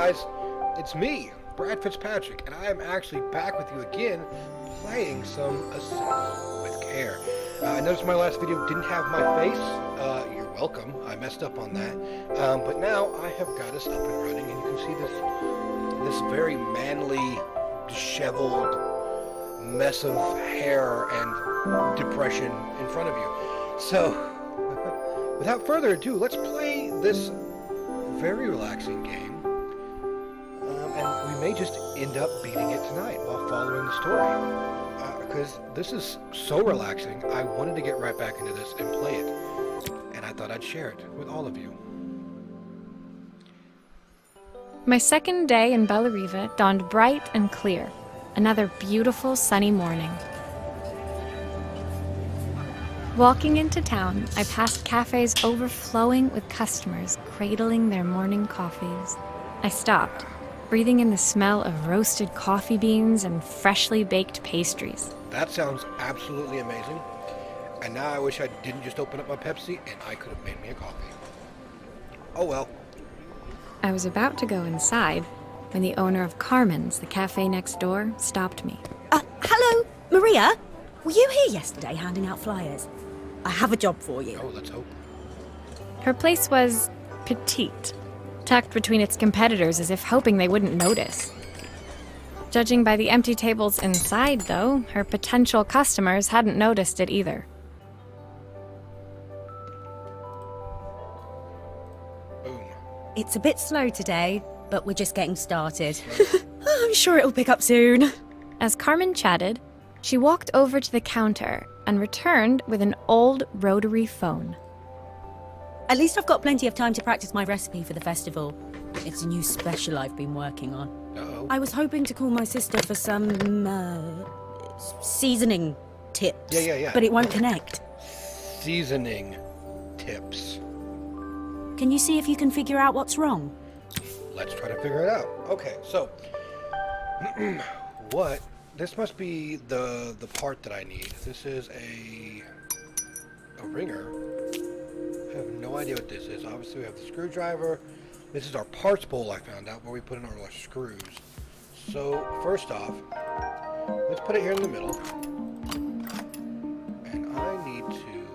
guys, it's me, Brad Fitzpatrick, and I am actually back with you again, playing some Ascent with Care. I noticed my last video didn't have my face. You're welcome. I messed up on that. But now I have got us up and running, and you can see this very manly, disheveled mess of hair and depression in front of you. So, without further ado, let's play this very relaxing game. And we may just end up beating it tonight while following the story. Because this is so relaxing, I wanted to get right back into this and play it. And I thought I'd share it with all of you. My second day in Bellariva dawned bright and clear. Another beautiful sunny morning. Walking into town, I passed cafes overflowing with customers cradling their morning coffees. I stopped, breathing in the smell of roasted coffee beans and freshly baked pastries. That sounds absolutely amazing. And now I wish I didn't just open up my Pepsi and I could have made me a coffee. Oh well. I was about to go inside when the owner of Carmen's, the cafe next door, stopped me. Hello, Maria? Were you here yesterday handing out flyers? I have a job for you. Oh, let's hope. Her place was petite, tucked between its competitors as if hoping they wouldn't notice. Judging by the empty tables inside, though, her potential customers hadn't noticed it either. Boom. It's a bit slow today, but we're just getting started. I'm sure it'll pick up soon. As Carmen chatted, she walked over to the counter and returned with an old rotary phone. At least I've got plenty of time to practice my recipe for the festival. It's a new special I've been working on. Uh-oh. I was hoping to call my sister for some, seasoning tips. Yeah. But it won't connect. Seasoning tips. Can you see if you can figure out what's wrong? Let's try to figure it out. Okay, so what? This must be the part that I need. This is a ringer. I have no idea what this is. Obviously, we have the screwdriver. This is our parts bowl I found out where we put in all our screws. So first off, let's put it here in the middle. And I need to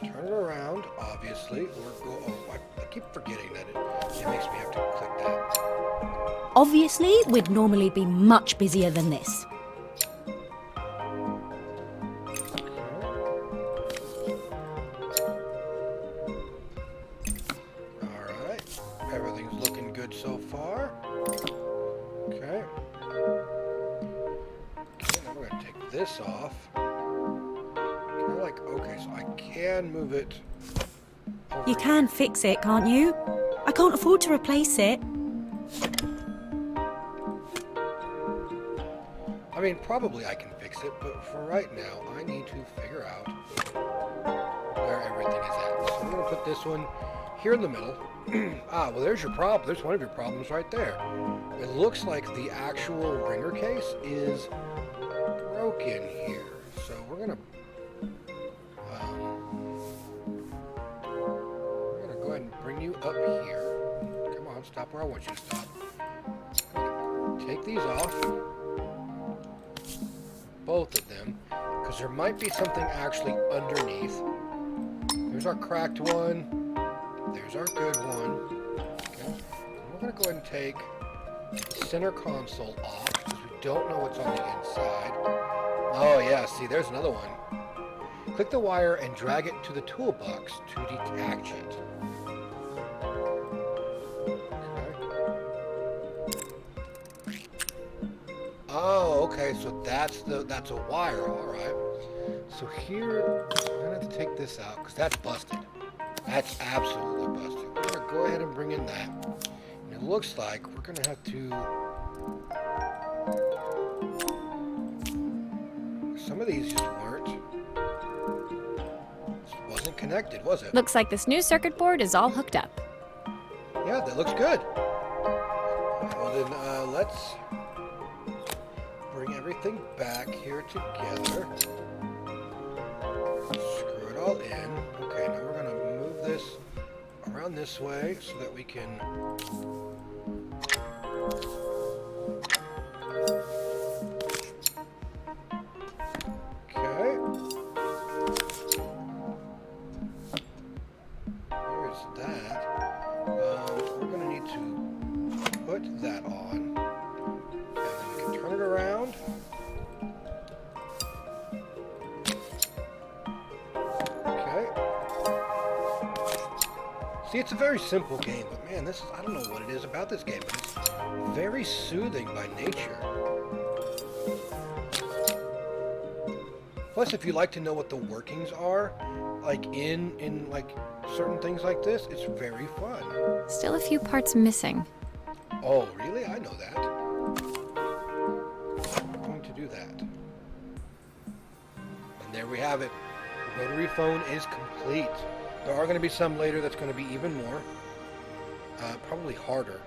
turn it around, obviously, or go. Oh, I keep forgetting that it makes me have to click that. Obviously, we'd normally be much busier than this. Alright, everything's looking good so far. Okay. Okay, now we're going to take this off. Okay, so I can move it over. You can fix it, can't you? I can't afford to replace it. I mean, probably I can fix it, but for right now, I need to figure out where everything is at. So I'm going to put this one here in the middle. Well, there's your problem. There's one of your problems right there. It looks like the actual ringer case is broken here. So we're going to go ahead and bring you up here. Come on, stop where I want you to stop. Take these off. Both of them, because there might be something actually underneath. There's our cracked one. There's our good one. Okay. And we're going to go ahead and take the center console off because we don't know what's on the inside. Oh yeah, see, there's another one. Click the wire and drag it to the toolbox to detach it. Oh, okay, so that's a wire, all right. So here, I'm gonna have to take this out because that's busted. That's absolutely busted. We're gonna go ahead and bring in that. And it looks like we're gonna have to. Some of these just weren't. This wasn't connected, was it? Looks like this new circuit board is all hooked up. Yeah, that looks good. Well then, let's bring everything back here together. Screw it all in. Okay, now we're gonna move this around around this way so that we can... Okay. There's that. We're going to need to put that on. And then we can turn it around. Okay. See, it's a very simple game, but man, this is, I don't know what it is about this game, but it's very soothing by nature. Plus, if you like to know what the workings are, like in like certain things like this, it's very fun. Still a few parts missing. Oh, really? I know that. I'm going to do that. And there we have it. The rotary phone is complete. There are going to be some later that's going to be even more. Probably harder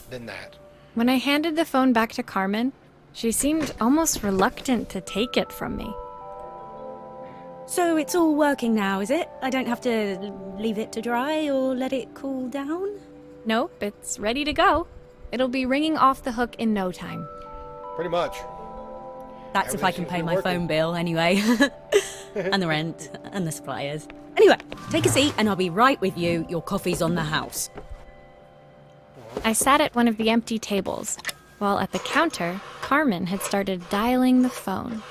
than that. When I handed the phone back to Carmen, she seemed almost reluctant to take it from me. So it's all working now, is it? I don't have to leave it to dry or let it cool down? Nope, it's ready to go. It'll be ringing off the hook in no time. Pretty much. That's if I can Everything seems to pay be my working. phone bill anyway. And the rent, and the suppliers. Anyway, take a seat and I'll be right with you. Your coffee's on the house. I sat at one of the empty tables, while at the counter, Carmen had started dialing the phone.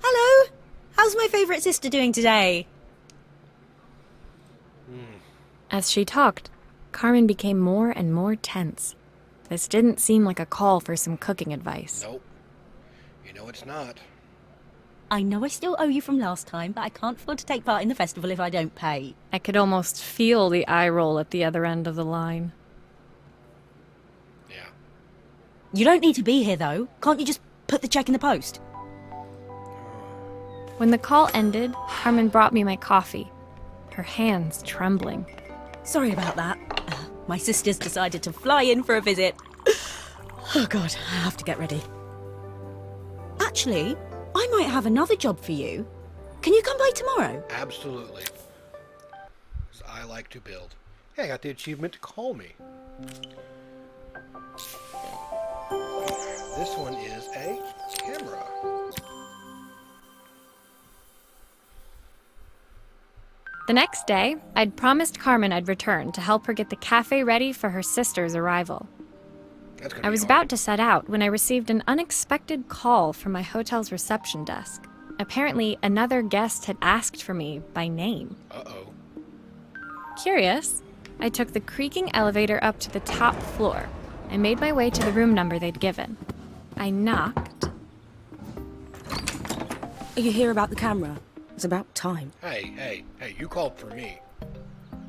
Hello! How's my favourite sister doing today? As she talked, Carmen became more and more tense. This didn't seem like a call for some cooking advice. Nope. You know it's not. I know I still owe you from last time, but I can't afford to take part in the festival if I don't pay. I could almost feel the eye roll at the other end of the line. Yeah. You don't need to be here, though. Can't you just put the check in the post? When the call ended, Carmen brought me my coffee, her hands trembling. Sorry about that. My sister's decided to fly in for a visit. Oh, God, I have to get ready. Actually, I might have another job for you. Can you come by tomorrow? Absolutely. 'Cause I like to build. Hey, I got the achievement to call me. This one is a camera. The next day, I'd promised Carmen I'd return to help her get the cafe ready for her sister's arrival. That's gonna I be was hard. about to set out when I received an unexpected call from my hotel's reception desk. Apparently, another guest had asked for me by name. Uh-oh. Curious, I took the creaking elevator up to the top floor and made my way to the room number they'd given. I knocked. Are you here about the camera? It's about time. Hey, you called for me.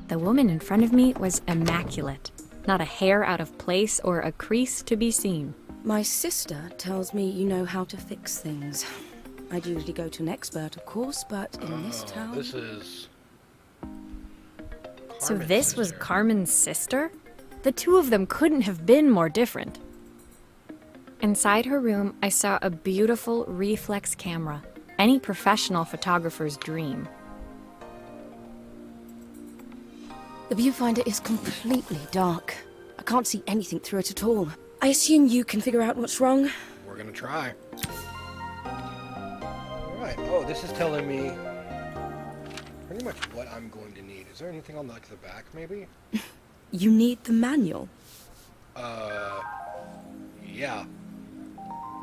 The woman in front of me was immaculate. Not a hair out of place or a crease to be seen. My sister tells me you know how to fix things. I'd usually go to an expert, of course, but in this town... This is... So Carmen's this was sister. Carmen's sister? The two of them couldn't have been more different. Inside her room, I saw a beautiful reflex camera. Any professional photographer's dream. The viewfinder is completely dark. I can't see anything through it at all. I assume you can figure out what's wrong? We're gonna try. Alright, oh, this is telling me pretty much what I'm going to need. Is there anything on like the back, maybe? You need the manual. Yeah.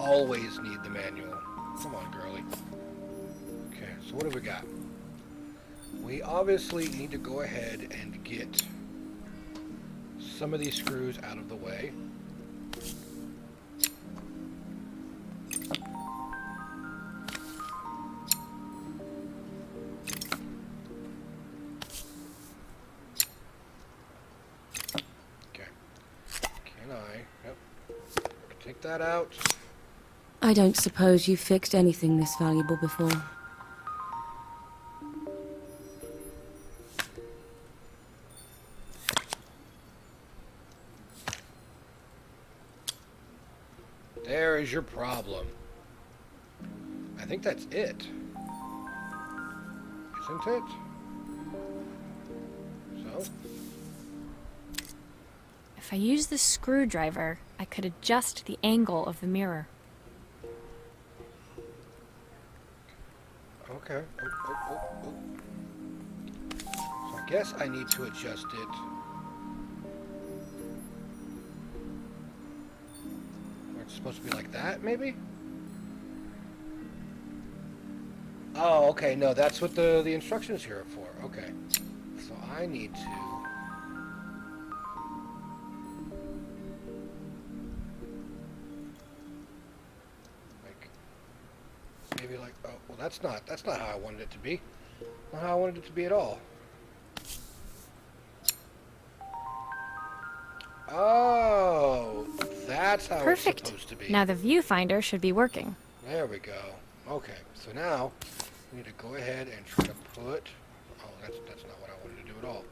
Always need the manual. Come on, girly. Okay, so what have we got? We obviously need to go ahead and get some of these screws out of the way. Okay. Can I? Yep. Take that out. I don't suppose you've fixed anything this valuable before. There is your problem. I think that's it. Is isn't it? So? If I use the screwdriver, I could adjust the angle of the mirror. Okay. Oh. So I guess I need to adjust it. Where it's supposed to be like that, maybe? Oh, okay. No, that's what the instructions here are for. Okay. So I need to... Maybe like, oh, well that's not how I wanted it to be. Not how I wanted it to be at all. Oh, that's how Perfect. it's supposed to be. Now the viewfinder should be working. There we go. Okay, so now we need to go ahead and try to put, oh, that's not what I wanted to do at all.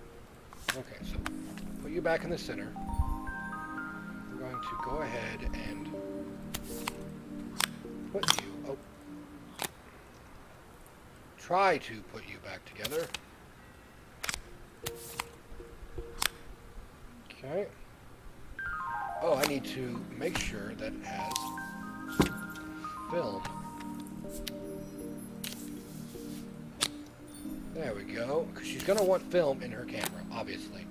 Okay, so put you back in the center. I'm going to go ahead and put you, oh, try to put you back together. Okay. Oh, I need to make sure that it has film. There we go. Because she's going to want film in her camera, obviously.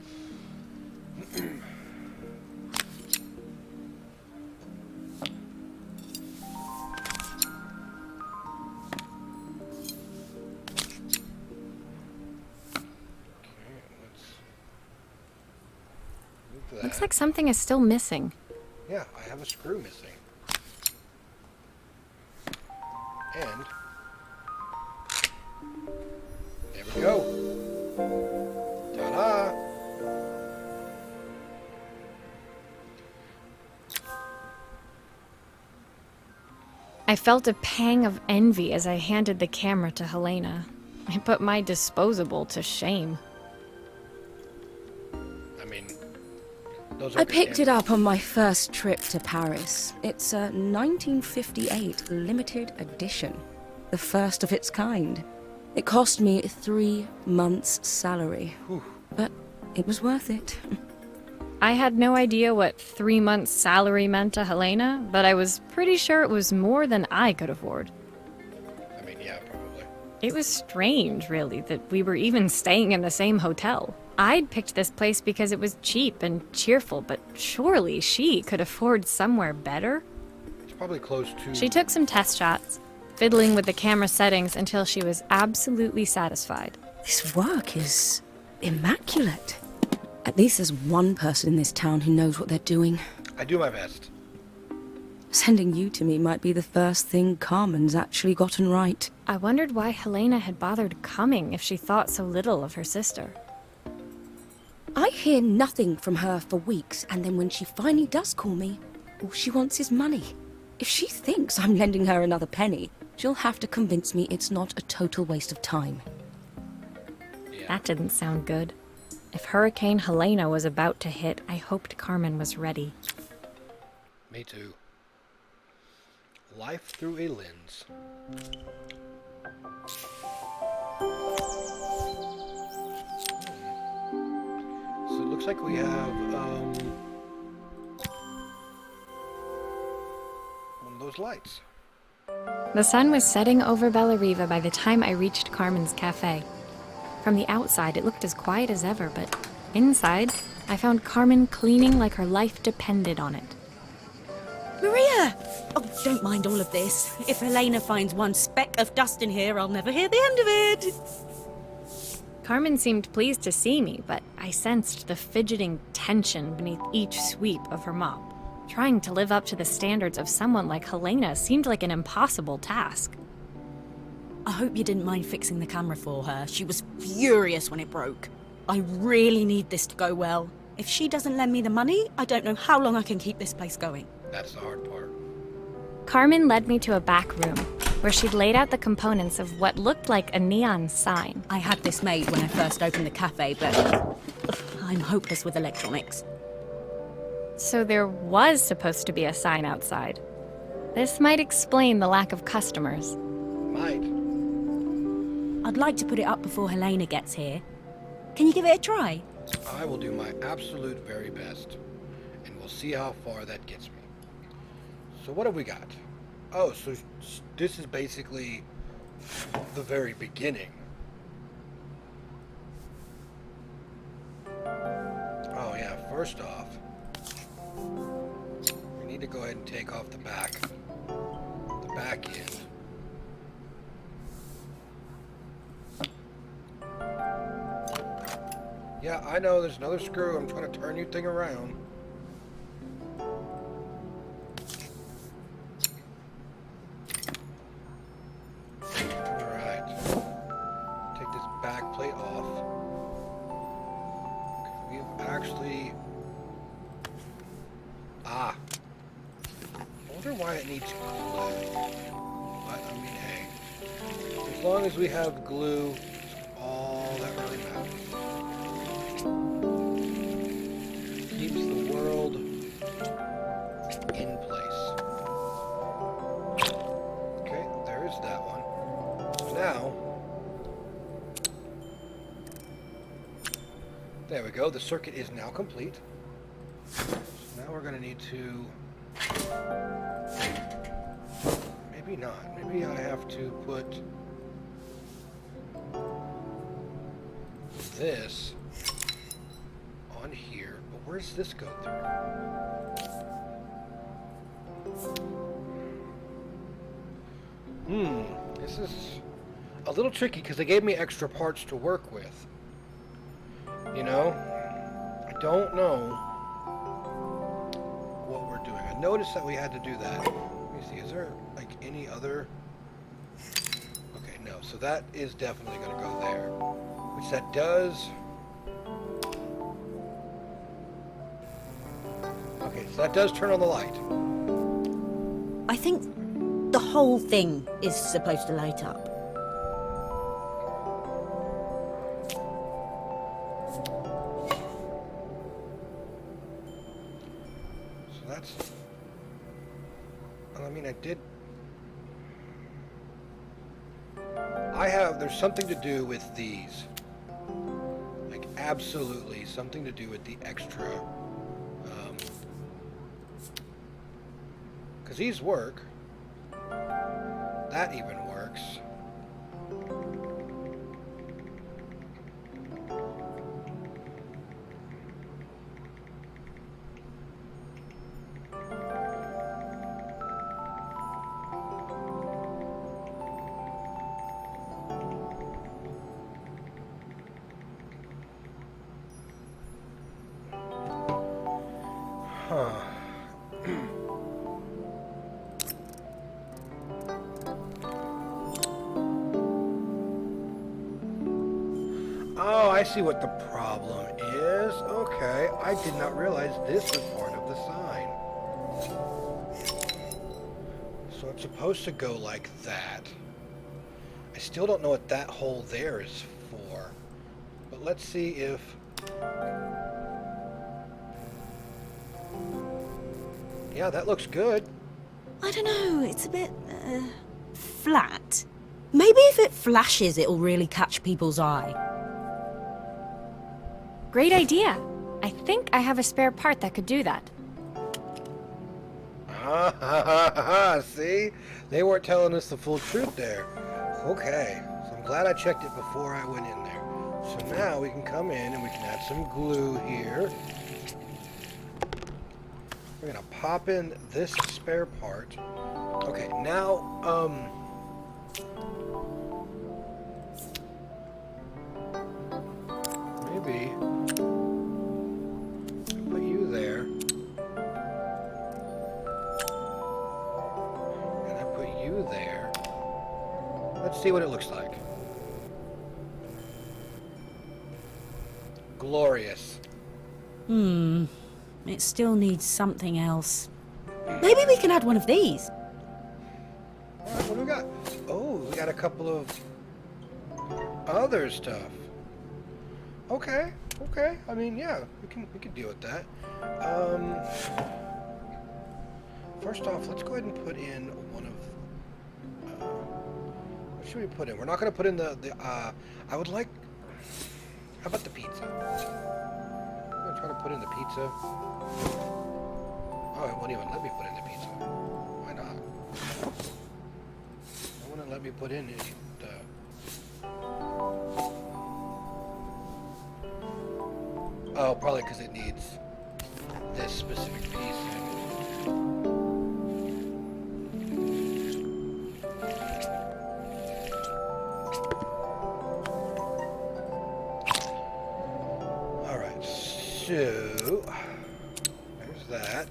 Looks like something is still missing. Yeah, I have a screw missing. And there we go. Ta-da! I felt a pang of envy as I handed the camera to Helena. I put my disposable to shame. I mean, those are I good picked it cameras. up on my first trip to Paris. It's a 1958 limited edition, the first of its kind. It cost me 3 months' salary, but it was worth it. I had no idea what 3 months' salary meant to Helena, but I was pretty sure it was more than I could afford. I mean, yeah, probably. It was strange, really, that we were even staying in the same hotel. I'd picked this place because it was cheap and cheerful, but surely she could afford somewhere better? It's probably close to... She took some test shots, fiddling with the camera settings until she was absolutely satisfied. This work is immaculate. At least there's one person in this town who knows what they're doing. I do my best. Sending you to me might be the first thing Carmen's actually gotten right. I wondered why Helena had bothered coming if she thought so little of her sister. I hear nothing from her for weeks, and then when she finally does call me, all she wants is money. If she thinks I'm lending her another penny, she'll have to convince me it's not a total waste of time. Yeah. That didn't sound good. If Hurricane Helena was about to hit, I hoped Carmen was ready. Me too. Life through a lens. So it looks like we have one of those lights. The sun was setting over Bellariva by the time I reached Carmen's cafe. From the outside, it looked as quiet as ever, but inside, I found Carmen cleaning like her life depended on it. Maria! Oh, don't mind all of this. If Helena finds one speck of dust in here, I'll never hear the end of it. Carmen seemed pleased to see me, but I sensed the fidgeting tension beneath each sweep of her mop. Trying to live up to the standards of someone like Helena seemed like an impossible task. I hope you didn't mind fixing the camera for her. She was furious when it broke. I really need this to go well. If she doesn't lend me the money, I don't know how long I can keep this place going. That's the hard part. Carmen led me to a back room, where she'd laid out the components of what looked like a neon sign. I had this made when I first opened the cafe, but I'm hopeless with electronics. So there was supposed to be a sign outside. This might explain the lack of customers. Might. I'd like to put it up before Helena gets here. Can you give it a try? I will do my absolute very best, and we'll see how far that gets me. So what have we got? Oh, so this is basically the very beginning. Oh yeah, first off, we need to go ahead and take off the back end. Yeah, I know, there's another screw. I'm trying to turn your thing around. Alright. Take this back plate off. We've actually... I wonder why it needs glue. But, I mean, hey. As long as we have glue, it's all that really matters. Keeps the world in place. Okay, there is that one. So now, there we go. The circuit is now complete. So now we're going to need to, maybe not. Maybe I have to put this on here, but where does this go through? This is a little tricky because they gave me extra parts to work with. You know, I don't know what we're doing. I noticed that we had to do that. Let me see, is there like any other? Okay, no, so that is definitely going to go there, which that does. Okay, so that does turn on the light. I think the whole thing is supposed to light up. So that's... I mean, I did... There's something to do with these. Like, absolutely something to do with the extra... because these work. That even works. Huh. Oh, I see what the problem is. Okay, I did not realize this was part of the sign. So it's supposed to go like that. I still don't know what that hole there is for. But let's see if... Yeah, that looks good. I don't know, it's a bit, flat. Maybe if it flashes, it'll really catch people's eye. Great idea. I think I have a spare part that could do that. See? They weren't telling us the full truth there. Okay, so I'm glad I checked it before I went in there. So now we can come in and we can add some glue here. We're gonna pop in this spare part. Okay, now, maybe put you there. And I put you there. Let's see what it looks like. Glorious. It still needs something else. Maybe we can add one of these. Alright, what do we got? Oh, we got a couple of other stuff. Okay, okay. I mean, yeah, we can deal with that. First off, let's go ahead and put in one of. What should we put in? We're not going to put in I would like... How about the pizza? I'm going to try to put in the pizza. Oh, it won't even let me put in the pizza. Why not? It wouldn't let me put in the... Oh, probably because it needs this specific piece. Alright, so there's that.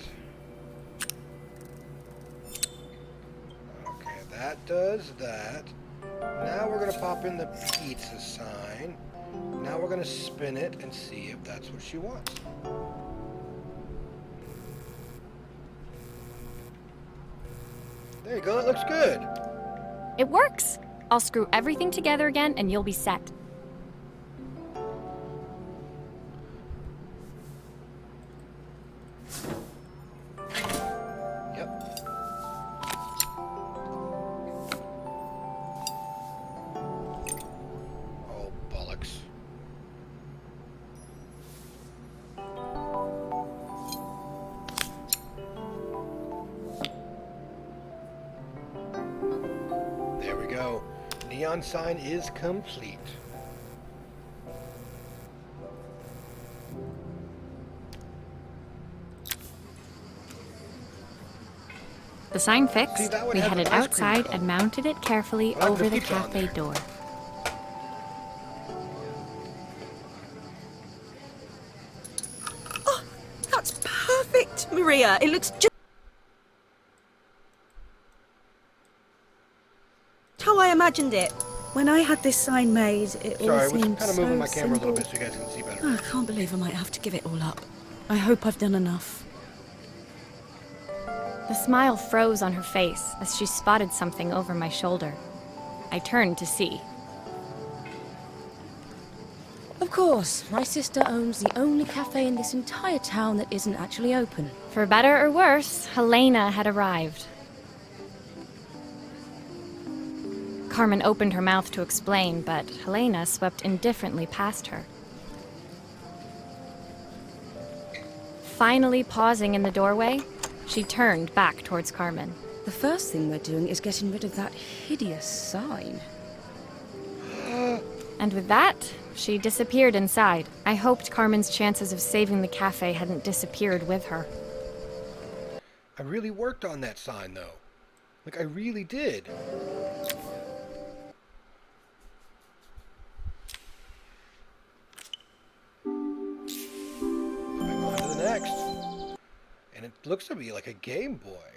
Okay, that does that. Now we're gonna pop in the pizza sign. Now we're gonna spin it and see if that's what she wants. There you go, it looks good. It works! I'll screw everything together again and you'll be set. Yep. Oh, bollocks. There we go. Neon sign is complete. The sign See, fixed, that would we have headed an ice cream outside cone. and mounted it carefully I'll have over the the pizza on cafe there. door. Oh, that's perfect, Maria. It looks just how I imagined it. When I had this sign made, it all Sorry, I was seemed kind of so moving my camera a little simple. bit so you guys can see better. Oh, I can't believe I might have to give it all up. I hope I've done enough. The smile froze on her face as she spotted something over my shoulder. I turned to see. Of course, my sister owns the only cafe in this entire town that isn't actually open. For better or worse, Helena had arrived. Carmen opened her mouth to explain, but Helena swept indifferently past her. Finally pausing in the doorway, she turned back towards Carmen. The first thing we're doing is getting rid of that hideous sign. And with that, she disappeared inside. I hoped Carmen's chances of saving the cafe hadn't disappeared with her. I really worked on that sign, though. Like, I really did. Moving on to the next. And it looks to be like a Game Boy.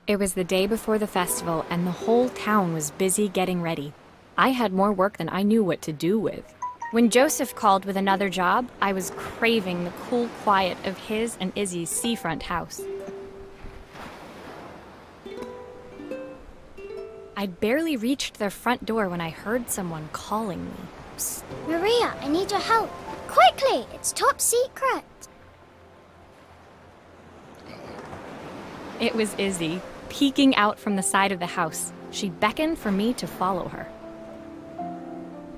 It was the day before the festival, and the whole town was busy getting ready. I had more work than I knew what to do with. When Joseph called with another job, I was craving the cool quiet of his and Izzy's seafront house. I'd barely reached their front door when I heard someone calling me. Psst. Maria, I need your help. Quickly, it's top secret. It was Izzy, peeking out from the side of the house. She beckoned for me to follow her.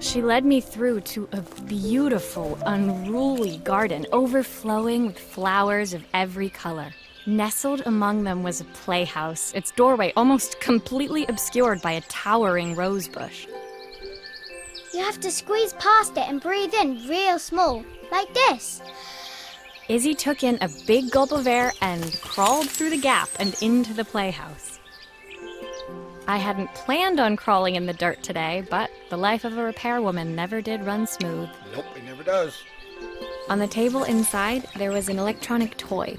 She led me through to a beautiful, unruly garden overflowing with flowers of every color. Nestled among them was a playhouse, its doorway almost completely obscured by a towering rose bush. You have to squeeze past it and breathe in real small, like this. Izzy took in a big gulp of air and crawled through the gap and into the playhouse. I hadn't planned on crawling in the dirt today, but the life of a repairwoman never did run smooth. Nope, it never does. On the table inside, there was an electronic toy.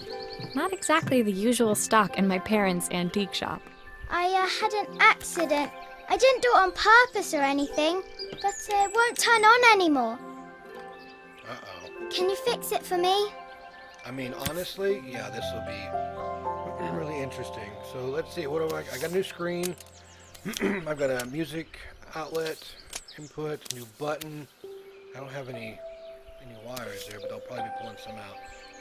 Not exactly the usual stock in my parents' antique shop. I had an accident. I didn't do it on purpose or anything, but it won't turn on anymore. Uh-oh. Can you fix it for me? I mean, honestly, yeah, this will be really interesting. So let's see, what do I got a new screen. I've got a music outlet, input, new button. I don't have any wires there, but they'll probably be pulling some out.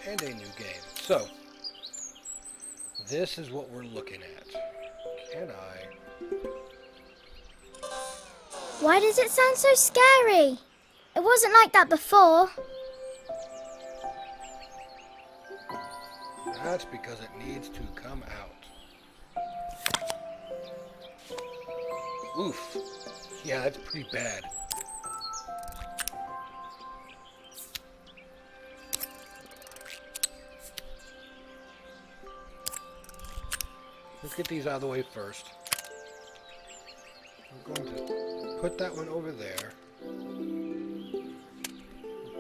and a new game. So, this is what we're looking at. Can I? Why does it sound so scary? It wasn't like that before. That's because it needs to come out. Oof. Yeah, that's pretty bad. Let's get these out of the way first. I'm going to put that one over there.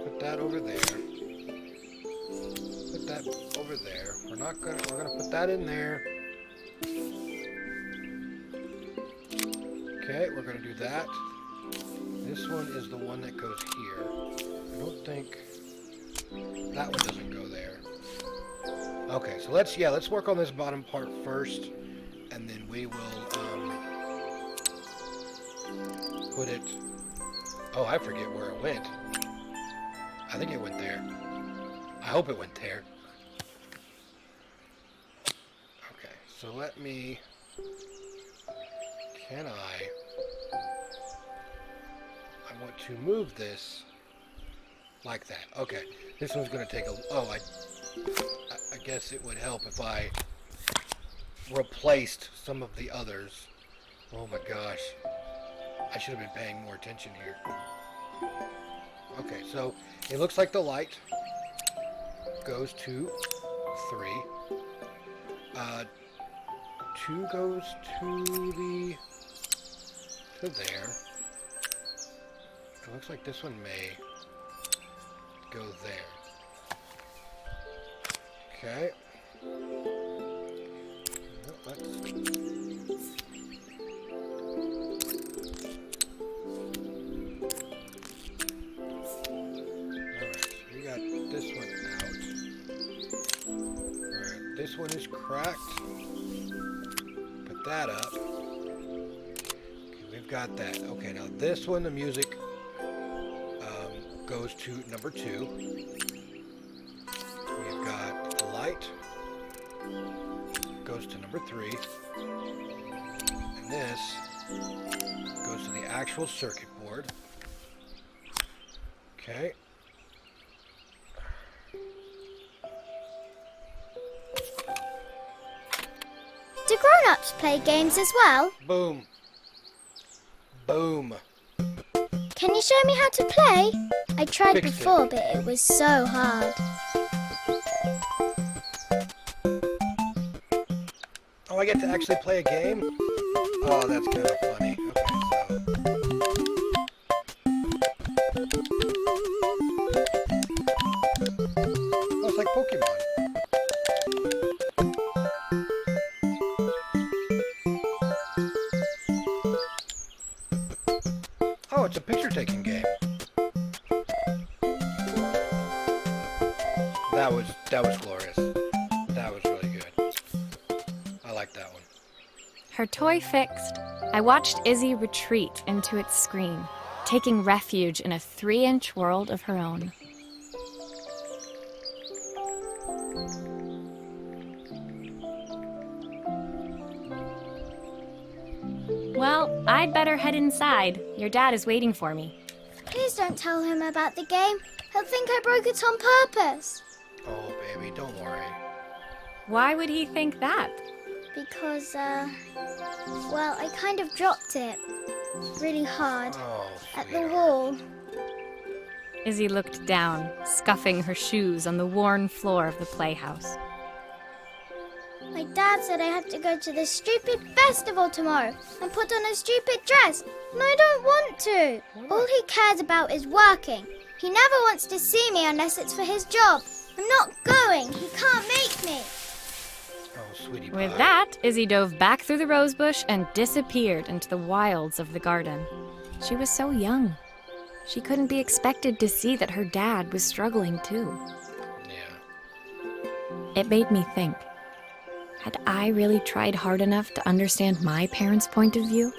Put that over there. Put that over there. We're gonna put that in there. Okay, we're gonna do that. This one is the one that goes here. I don't think that one doesn't go there. Okay, so let's work on this bottom part first, and then we will put it. Oh, I forget where it went. I think it went there. I hope it went there. Okay, so let me. Can I want to move this like that. Okay, this one's going to take a... Oh, I guess it would help if I replaced some of the others. Oh my gosh. I should have been paying more attention here. Okay, so it looks like the light goes to 3. 2 goes to there. It looks like this one may go there. Okay. Let's... Alright, so we got this one out. Alright, this one is cracked. Put that up. Okay, we've got that. Okay, now this one, the music goes to number 2. We've got the light. Goes to number 3. And this goes to the actual circuit board. Okay. Do grown-ups play games as well? Boom. Boom. Can you show me how to play? I tried Fixed it. before, but it was so hard. Oh, I get to actually play a game? Oh, that's kind of funny. Okay, so... Oh, it's like Pokemon. Oh, it's a picture-taking game. That was glorious. That was really good. I like that one. Her toy fixed, I watched Izzy retreat into its screen, taking refuge in a 3-inch world of her own. Well, I'd better head inside. Your dad is waiting for me. Please don't tell him about the game. He'll think I broke it on purpose. Oh, baby, don't worry. Why would he think that? Because, well, I kind of dropped it really hard Oh, at the sweetheart. wall. Izzy looked down, scuffing her shoes on the worn floor of the playhouse. My dad said I have to go to this stupid festival tomorrow and put on a stupid dress, and I don't want to. All he cares about is working. He never wants to see me unless it's for his job. I'm not going. He can't make me. Oh, sweetie With pie. that, Izzy dove back through the rosebush and disappeared into the wilds of the garden. She was so young. She couldn't be expected to see that her dad was struggling too. Yeah. It made me think. Had I really tried hard enough to understand my parents' point of view?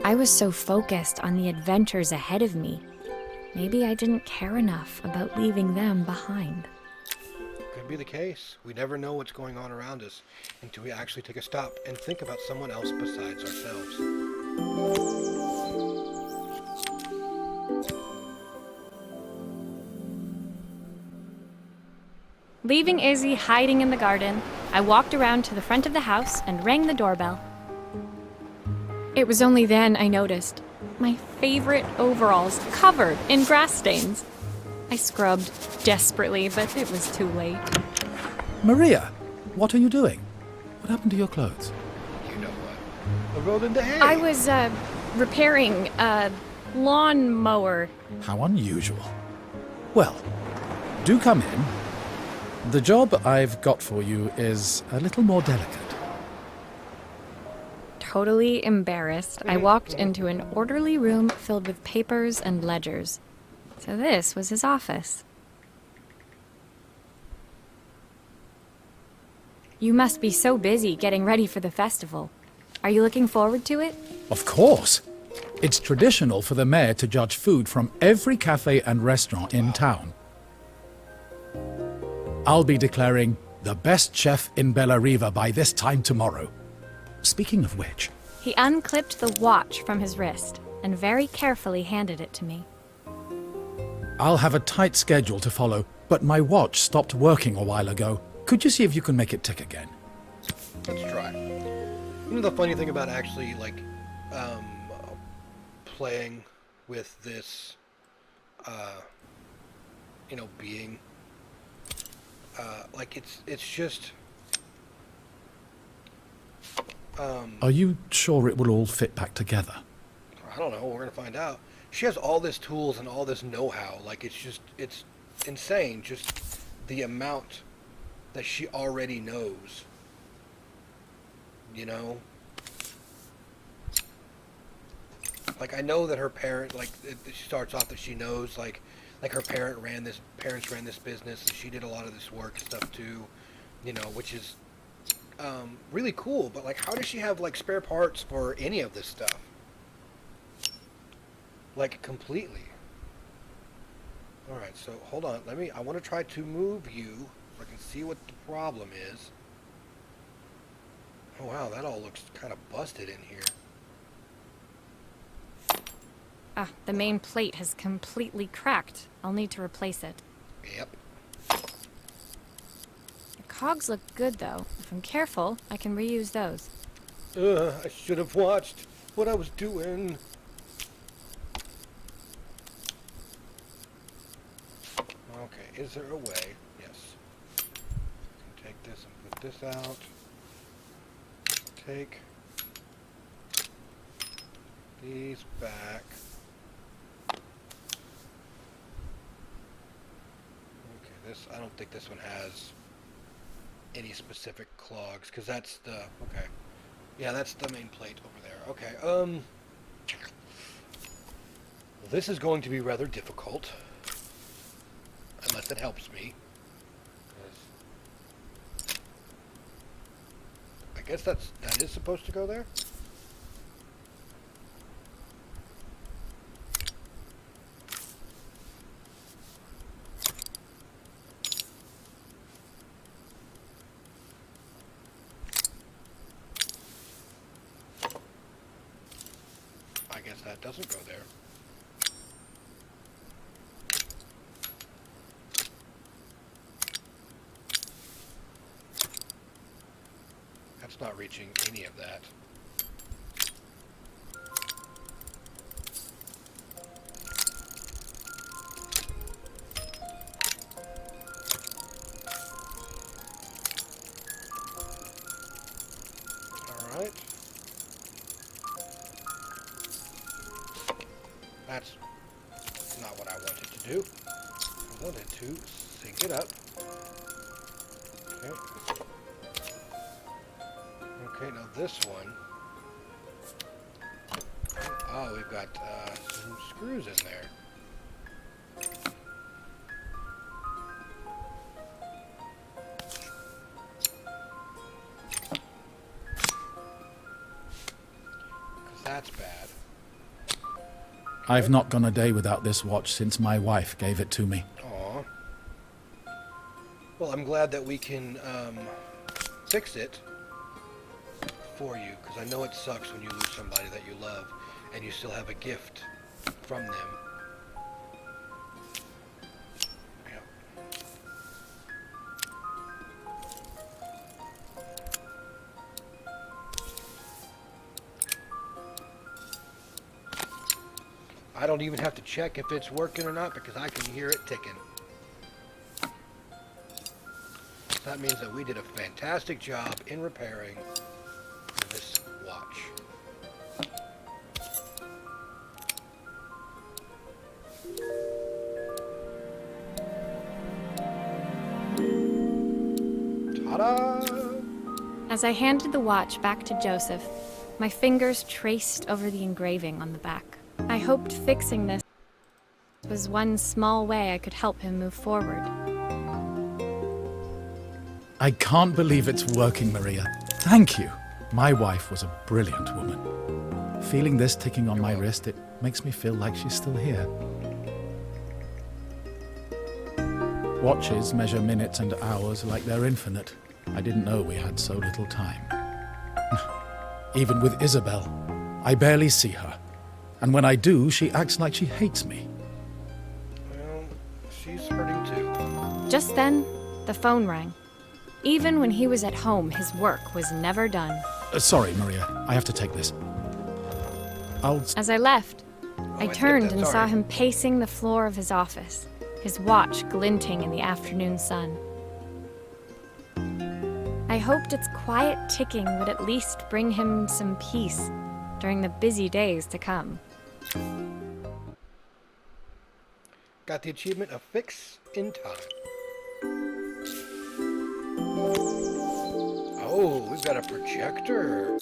I was so focused on the adventures ahead of me. Maybe I didn't care enough about leaving them behind. could be the case. We never know what's going on around us until we actually take a stop and think about someone else besides ourselves. Leaving Izzy hiding in the garden, I walked around to the front of the house and rang the doorbell. It was only then I noticed my favorite overalls covered in grass stains. I scrubbed desperately, but it was too late. Maria, what are you doing? What happened to your clothes? You know what? I rolled into hay. I was, repairing a lawn mower. How unusual. Well, do come in. The job I've got for you is a little more delicate. Totally embarrassed, I walked into an orderly room filled with papers and ledgers. So this was his office. You must be so busy getting ready for the festival. Are you looking forward to it? Of course. It's traditional for the mayor to judge food from every cafe and restaurant in town. I'll be declaring the best chef in Bella Riva by this time tomorrow. Speaking of which... He unclipped the watch from his wrist and very carefully handed it to me. I'll have a tight schedule to follow, but my watch stopped working a while ago. Could you see if you can make it tick again? Let's try. You know the funny thing about actually, like, playing with this, being, like, it's just, Are you sure it will all fit back together? I don't know, we're gonna find out. She has all this tools and all this know-how, like, it's insane, just the amount that she already knows, you know? Like, I know that her parent, like, she starts off that she knows, like her parents ran this business, and she did a lot of this work and stuff too, you know, which is really cool. But, like, how does she have, like, spare parts for any of this stuff? Like, completely. Alright, so hold on, I want to try to move you so I can see what the problem is. Oh wow, that all looks kind of busted in here. Ah, the main plate has completely cracked. I'll need to replace it. Yep. The cogs look good, though. If I'm careful, I can reuse those. I should have watched what I was doing. Okay, is there a way? Yes. I can take this and put this out. Take these back. Okay, this, I don't think this one has any specific clogs, because that's the, okay. Yeah, that's the main plate over there. Okay, this is going to be rather difficult. Unless it helps me. I guess that is supposed to go there? I guess that doesn't go there. That's not reaching any of that. All right. That's not what I wanted to do. I wanted to sync it up. Okay. Okay, now this one. Oh, we've got some screws in there. Because that's bad. I've not gone a day without this watch since my wife gave it to me. Aw. Well, I'm glad that we can fix it for you, because I know it sucks when you lose somebody that you love and you still have a gift from them. Yep. I don't even have to check if it's working or not because I can hear it ticking. That means that we did a fantastic job in repairing this watch. Ta-da! As I handed the watch back to Joseph, my fingers traced over the engraving on the back. I hoped fixing this was one small way I could help him move forward. I can't believe it's working, Maria. Thank you. My wife was a brilliant woman. Feeling this ticking on my wrist, it makes me feel like she's still here. Watches measure minutes and hours like they're infinite. I didn't know we had so little time. Even with Isabel, I barely see her. And when I do, she acts like she hates me. Well, she's hurting too. Just then, the phone rang. Even when he was at home, his work was never done. Sorry, Maria. I have to take this. As I left, I I turned did that, and saw sorry. him pacing the floor of his office, his watch glinting in the afternoon sun. I hoped its quiet ticking would at least bring him some peace during the busy days to come. Got the achievement of Fix in Time. Oh, we've got a projector.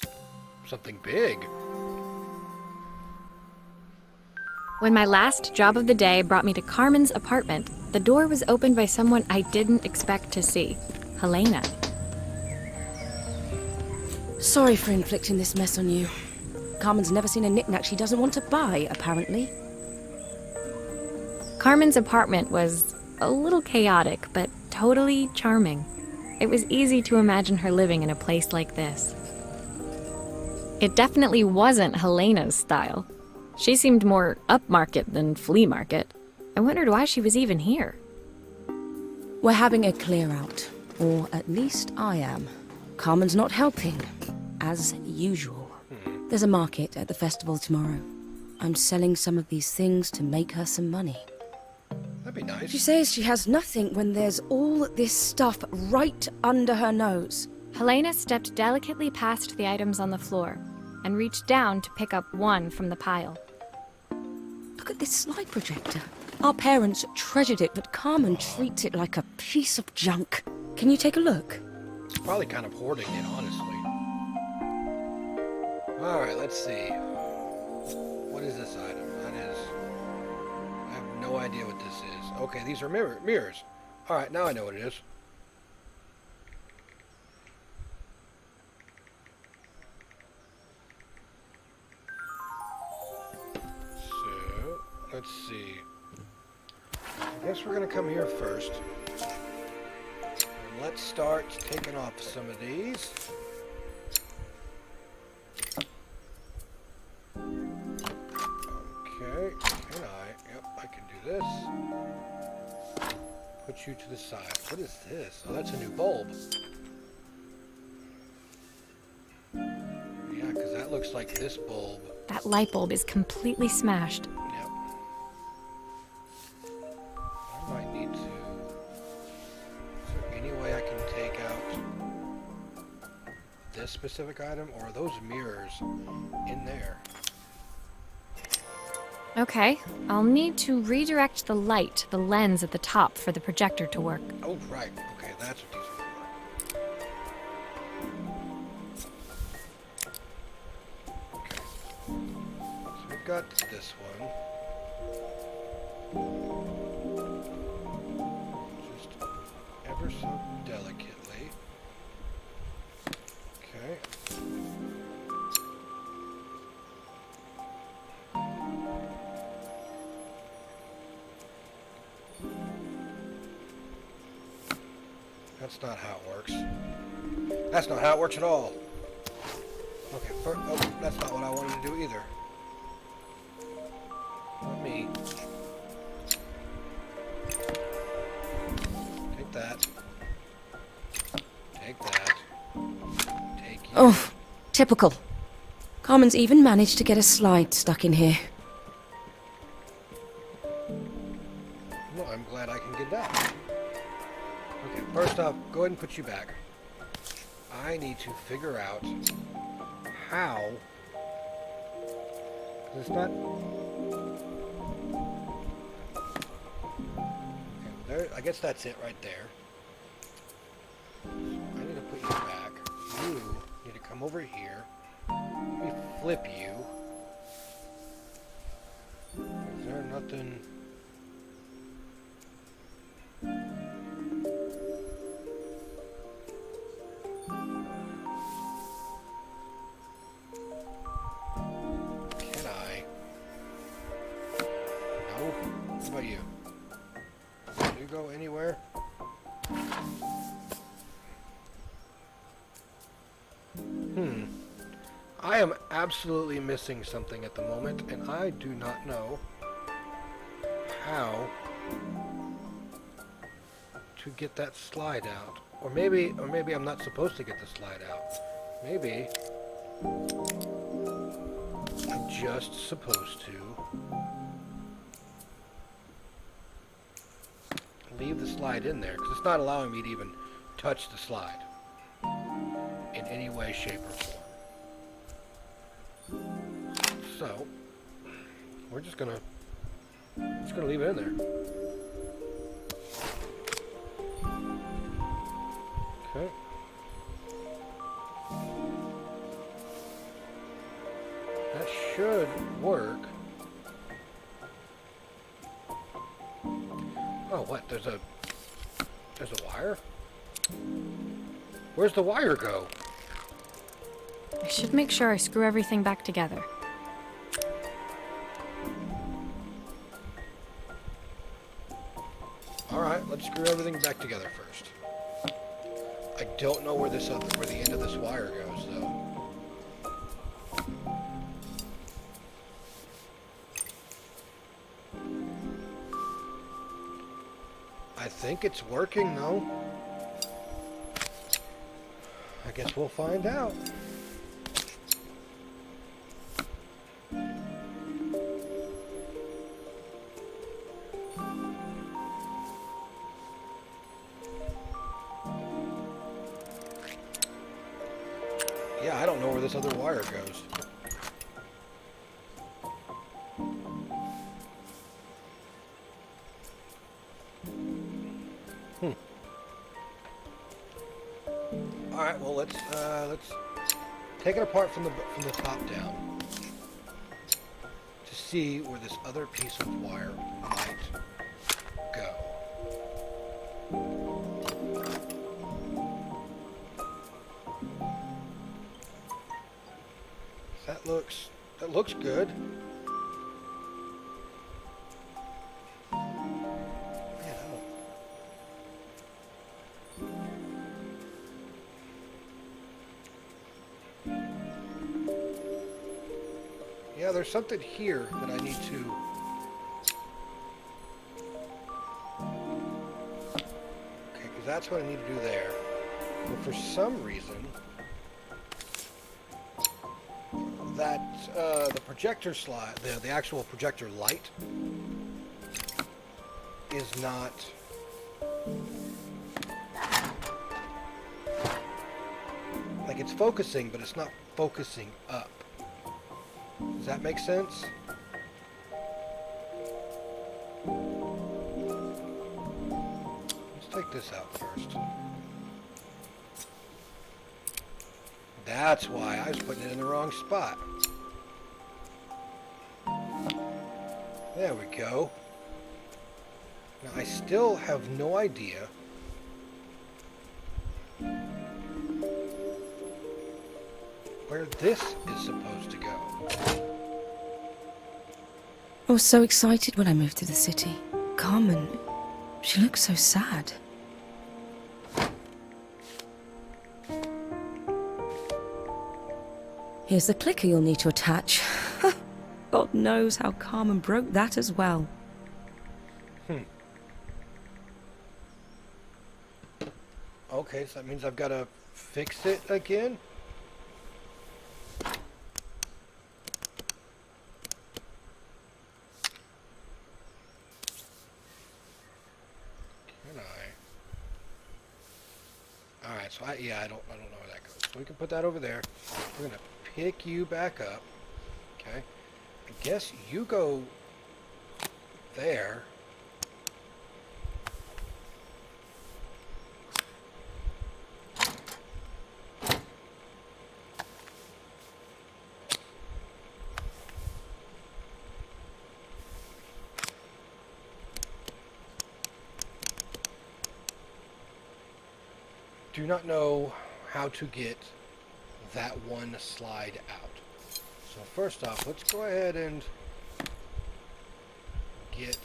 Something big. When my last job of the day brought me to Carmen's apartment, the door was opened by someone I didn't expect to see, Helena. Sorry for inflicting this mess on you. Carmen's never seen a knickknack she doesn't want to buy, apparently. Carmen's apartment was a little chaotic, but totally charming. It was easy to imagine her living in a place like this. It definitely wasn't Helena's style. She seemed more upmarket than flea market. I wondered why she was even here. We're having a clear out. Or at least I am. Carmen's not helping, as usual. There's a market at the festival tomorrow. I'm selling some of these things to make her some money. That'd be nice. She says she has nothing when there's all this stuff right under her nose. Helena stepped delicately past the items on the floor and reached down to pick up one from the pile. Look at this slide projector. Our parents treasured it, but Carmen treats it like a piece of junk. Can you take a look? It's probably kind of hoarding it, honestly. Alright, let's see. What is this item? That is... I have no idea what this is. Okay, these are mirrors. Alright, now I know what it is. So, let's see. I guess we're gonna come here first. And let's start taking off some of these. Okay, can I? Yep, I can do this. Put you to the side. What is this? Oh, that's a new bulb. Yeah, because that looks like this bulb. That light bulb is completely smashed. Yep. I might need to... Is there any way I can take out this specific item? Or are those mirrors in there? Okay, I'll need to redirect the light, the lens at the top, for the projector to work. Oh, right. Okay, that's what these are for. Okay. So we've got this one. Just ever so delicately. Okay. That's not how it works. That's not how it works at all. Okay, oh, that's not what I wanted to do either. Let me take that. Take that. Take you. Oh, typical. Carmen's even managed to get a slide stuck in here. Well, I'm glad I can get that. Okay, first off, go ahead and put you back. I need to figure out how. It's not. Okay, there. I guess that's it right there. I need to put you back. You need to come over here. Let me flip you. Is there nothing? Can I? No? What about you? Can you go anywhere? I am absolutely missing something at the moment, and I do not know how to get that slide out. Or maybe I'm not supposed to get the slide out. Maybe I'm just supposed to leave the slide in there, because it's not allowing me to even touch the slide in any way, shape, or form. So, we're just gonna leave it in there. Okay. That should work. Oh, what? There's a wire? Where's the wire go? I should make sure I screw everything back together. Alright, let's screw everything back together first. I don't know where the end of this wire goes, though. I think it's working, though. I guess we'll find out. Yeah, I don't know where this other wire goes. All right, well let's take it apart from the top down to see where this other piece of wire might go. That looks good. Yeah, there's something here that I need to... Okay, because that's what I need to do there. But for some reason, that the projector slide, the actual projector light, is not... Like, it's focusing, but it's not focusing up. Does that make sense? Let's take this out first. That's why I was putting it in the wrong spot. There we go. Now I still have no idea where this is supposed to go. I was so excited when I moved to the city. Carmen, she looks so sad. Here's the clicker you'll need to attach. God knows how Carmen broke that as well. Okay, so that means I've got to fix it again? Can I? Alright, so I don't know where that goes. So we can put that over there. We're gonna pick you back up. Okay. I guess you go there. Do not know how to get that one slide out. So first off, let's go ahead and get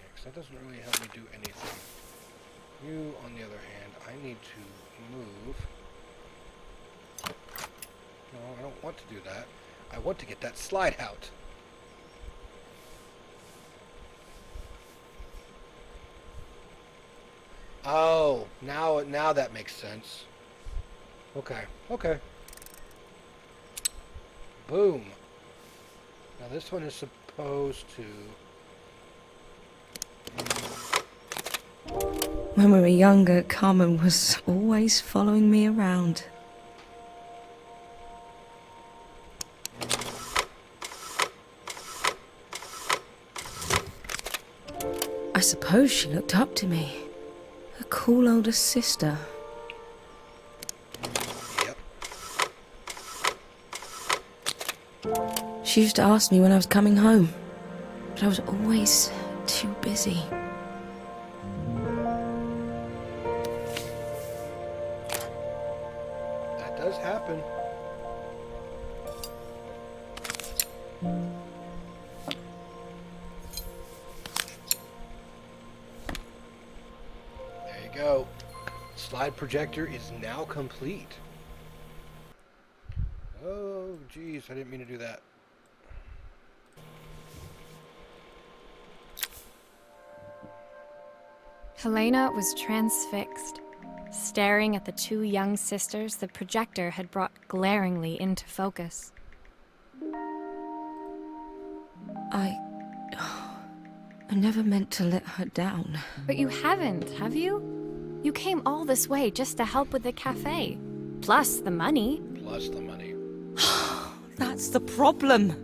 because that doesn't really help me do anything. You, on the other hand, I need to move. No, I don't want to do that. I want to get that slide out. Oh, now that makes sense. Okay. Boom. Now this one is supposed to... When we were younger, Carmen was always following me around. I suppose she looked up to me. A cool older sister. Yep. She used to ask me when I was coming home, but I was always too busy. That does happen. There you go. Slide projector is now complete. Oh, geez, I didn't mean to do that. Helena was transfixed, staring at the two young sisters the projector had brought glaringly into focus. I never meant to let her down. But you haven't, have you? You came all this way just to help with the cafe. Plus the money. Plus the money. That's the problem.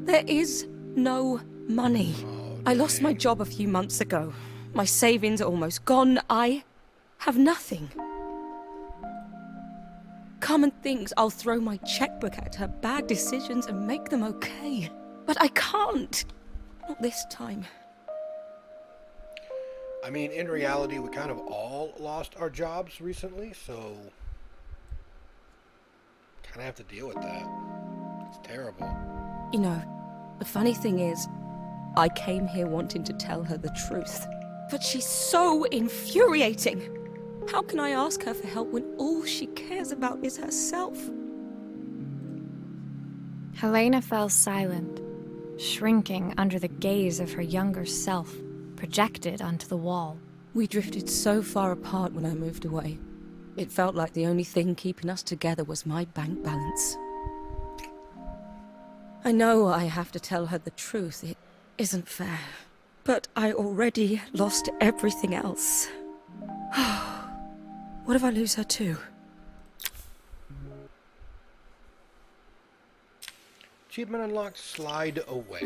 There is no money. Oh, I lost my job a few months ago. My savings are almost gone. I have nothing. Carmen thinks I'll throw my checkbook at her bad decisions and make them okay. But I can't. Not this time. I mean, in reality, we kind of all lost our jobs recently, so kind of have to deal with that. It's terrible. You know, the funny thing is, I came here wanting to tell her the truth. But she's so infuriating. How can I ask her for help when all she cares about is herself? Helena fell silent, shrinking under the gaze of her younger self, projected onto the wall. We drifted so far apart when I moved away. It felt like the only thing keeping us together was my bank balance. I know I have to tell her the truth. It isn't fair. But I already lost everything else. What if I lose her too? Achievement unlocked, slide away.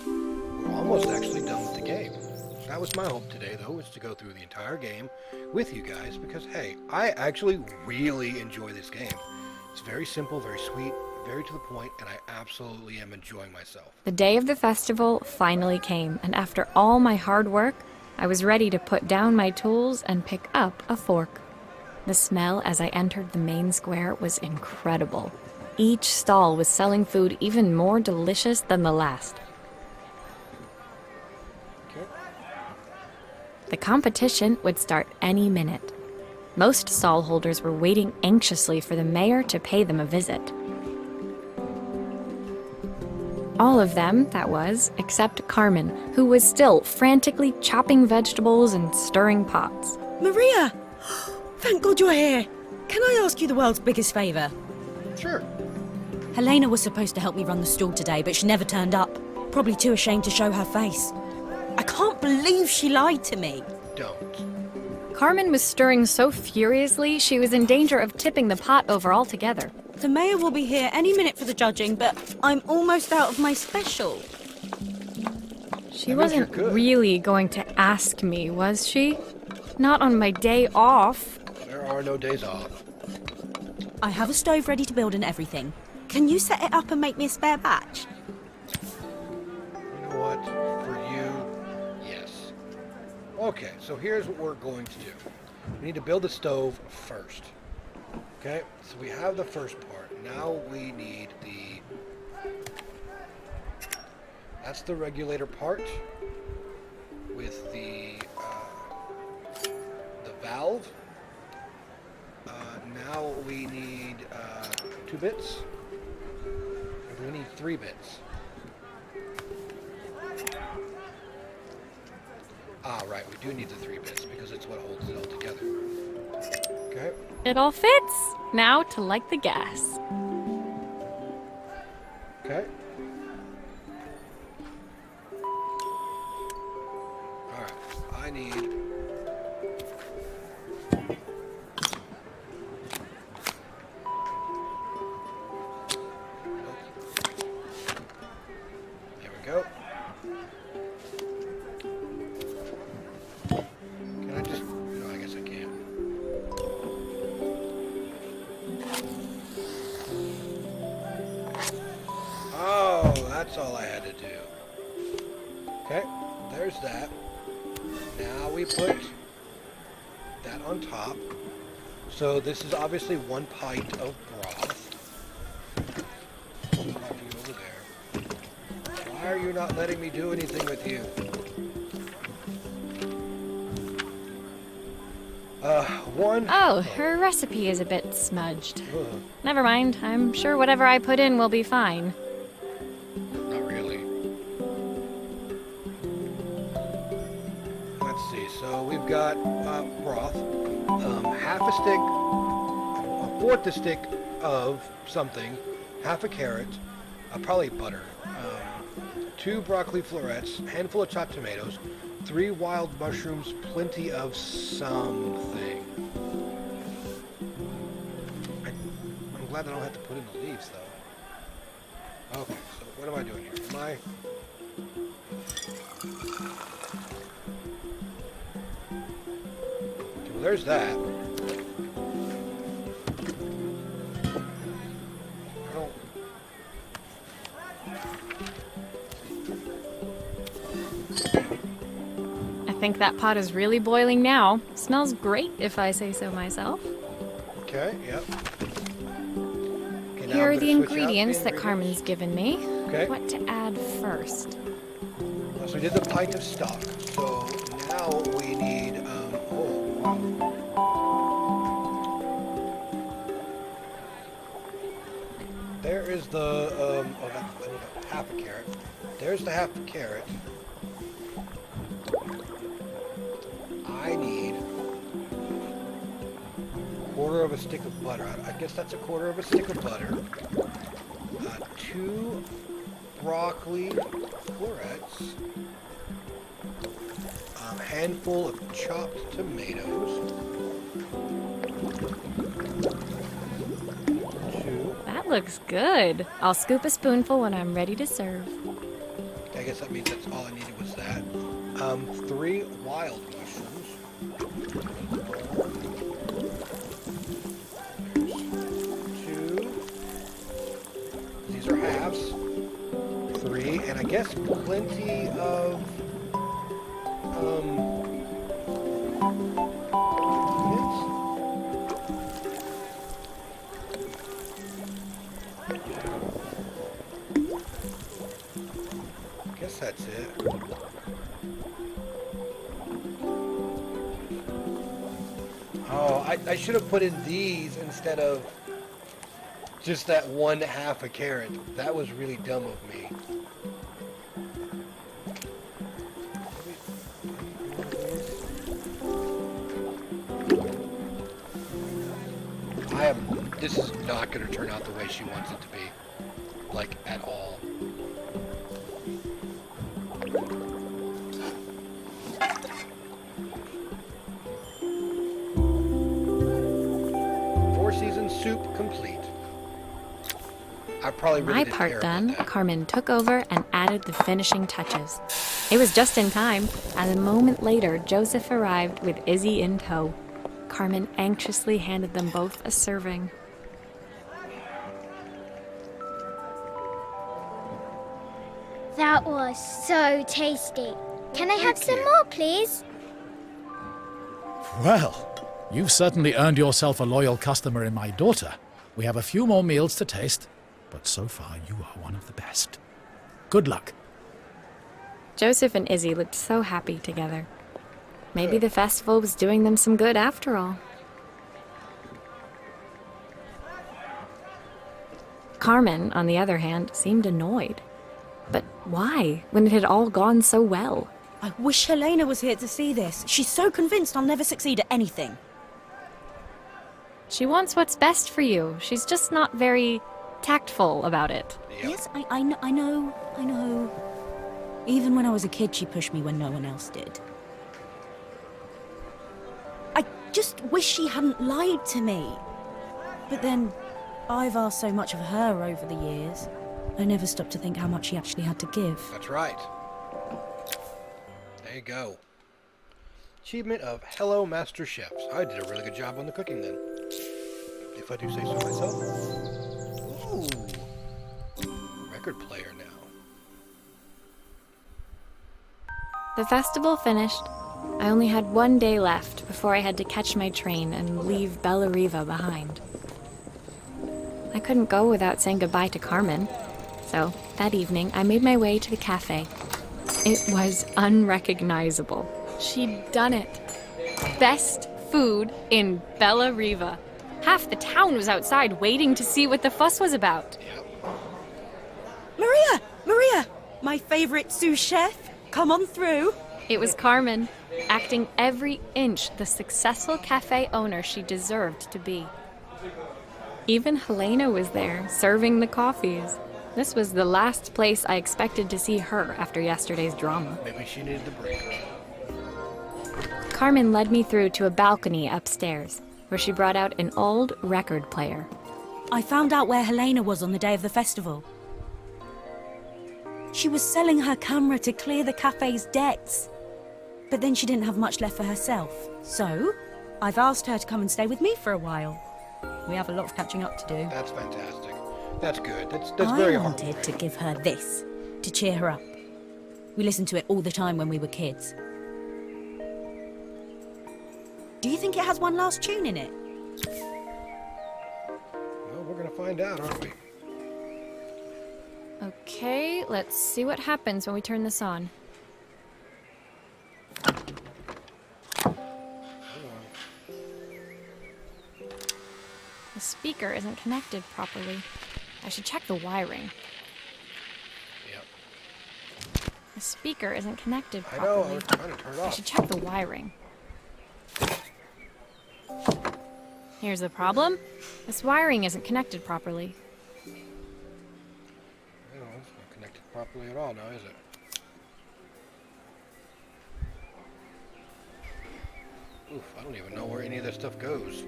We're almost actually done with the game. That was my hope today, though, is to go through the entire game with you guys, because, hey, I actually really enjoy this game. It's very simple, very sweet, very to the point, and I absolutely am enjoying myself. The day of the festival finally came, and after all my hard work, I was ready to put down my tools and pick up a fork. The smell as I entered the main square was incredible. Each stall was selling food even more delicious than the last. Okay. The competition would start any minute. Most stall holders were waiting anxiously for the mayor to pay them a visit. All of them, that was, except Carmen, who was still frantically chopping vegetables and stirring pots. Maria! Thank God you're here. Can I ask you the world's biggest favour? Sure. Helena was supposed to help me run the stall today, but she never turned up. Probably too ashamed to show her face. I can't believe she lied to me. Don't. Carmen was stirring so furiously she was in danger of tipping the pot over altogether. The mayor will be here any minute for the judging, but I'm almost out of my special. She That means wasn't you're good. really going to ask me, was she? Not on my day off. There are no days off. I have a stove ready to build and everything. Can you set it up and make me a spare batch? You know what? For you, yes. Okay, so here's what we're going to do. We need to build the stove first. Okay, so we have the first part. Now we need that's the regulator part with the valve. Now we need 2 bits. We need 3 bits. Ah, right, we do need the 3 bits because it's what holds it all together. Okay. It all fits. Now to light the gas. Okay. Alright, I need... There we go. Can I just... No, I guess I can't. Oh, that's all I had to do. Okay, there's that. Now we put that on top. So this is obviously 1 pint of broth. Coffee over there. Why are you not letting me do anything with you? One. Oh, her recipe is a bit smudged. Ugh, Never mind. I'm sure whatever I put in will be fine. not really. Let's see. So we've got broth, half a stick, a fourth a stick of something, half a carrot, probably butter, 2 broccoli florets, handful of chopped tomatoes, 3 wild mushrooms, plenty of something. I'm glad I don't have to put in the leaves though. Okay, so what am I doing here? Am I... Well, there's that. I don't... I think that pot is really boiling now. Smells great, if I say so myself. Okay, yep. Okay, now Here I'm are the gonna switch out ingredients that ingredients. Carmen's given me. Okay. What to add first? So we did the pint of stock. So now we need, oh, wow. There is the, oh, I need half a carrot. There's the half a carrot. I need a quarter of a stick of butter. I guess that's a quarter of a stick of butter. 2 broccoli florets. A handful of chopped tomatoes. 2. That looks good. I'll scoop a spoonful when I'm ready to serve. I guess that means that's all I needed was that. 3 wild mushrooms. There's 2. These are halves. 3, and I guess plenty of guess that's it. I should have put in these instead of just that 1/2 a carrot. That was really dumb of me. This is not going to turn out the way she wants it to be. Like, at all. Four-season soup complete. I probably really My didn't part care done, about that. Carmen took over and added the finishing touches. It was just in time, and a moment later, Joseph arrived with Izzy in tow. Carmen anxiously handed them both a serving. That was so tasty. Can I have some you. more, please? Well, you've certainly earned yourself a loyal customer in my daughter. We have a few more meals to taste, but so far you are one of the best. Good luck. Joseph and Izzy looked so happy together. Maybe the festival was doing them some good after all. Carmen, on the other hand, seemed annoyed. But why, when it had all gone so well? I wish Helena was here to see this. She's so convinced I'll never succeed at anything. She wants what's best for you. She's just not very tactful about it. Yep. Yes, I know. Even when I was a kid, she pushed me when no one else did. I just wish she hadn't lied to me. But then, I've asked so much of her over the years. I never stopped to think how much she actually had to give. That's right. There you go. Achievement of Hello Master Chefs. I did a really good job on the cooking then. If I do say so myself. Ooh. Record player now. The festival finished. I only had one day left before I had to catch my train and leave Bella Riva behind. I couldn't go without saying goodbye to Carmen. So, that evening, I made my way to the cafe. It was unrecognizable. She'd done it. Best food in Bella Riva. Half the town was outside waiting to see what the fuss was about. Maria! My favorite sous chef. Come on through. It was Carmen, acting every inch the successful cafe owner she deserved to be. Even Helena was there, serving the coffees. This was the last place I expected to see her after yesterday's drama. Maybe she needed the break. Carmen led me through to a balcony upstairs, where she brought out an old record player. I found out where Helena was on the day of the festival. She was selling her camera to clear the cafe's debts. But then she didn't have much left for herself. So, I've asked her to come and stay with me for a while. We have a lot of catching up to do. That's fantastic. That's good. That's very I hard. wanted to give her this, to cheer her up. We listened to it all the time when we were kids. Do you think it has one last tune in it? Well, we're gonna find out, aren't we? Okay, let's see what happens when we turn this on. The speaker isn't connected properly. I should check the wiring. Yep. The speaker isn't connected I know. I properly. was trying to turn it I off. should check the wiring. Here's the problem. This wiring isn't connected properly. No, it's not connected properly at all now, is it? Oof, I don't even know where any of this stuff goes.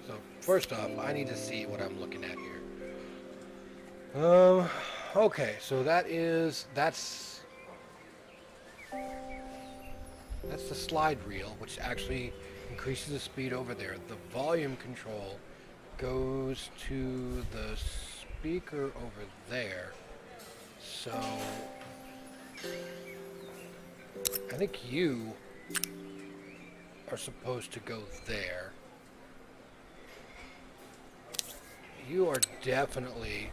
So, first off, I need to see what I'm looking at here. Okay, so that's the slide reel, which actually increases the speed over there. The volume control goes to the speaker over there. So I think you are supposed to go there. You are definitely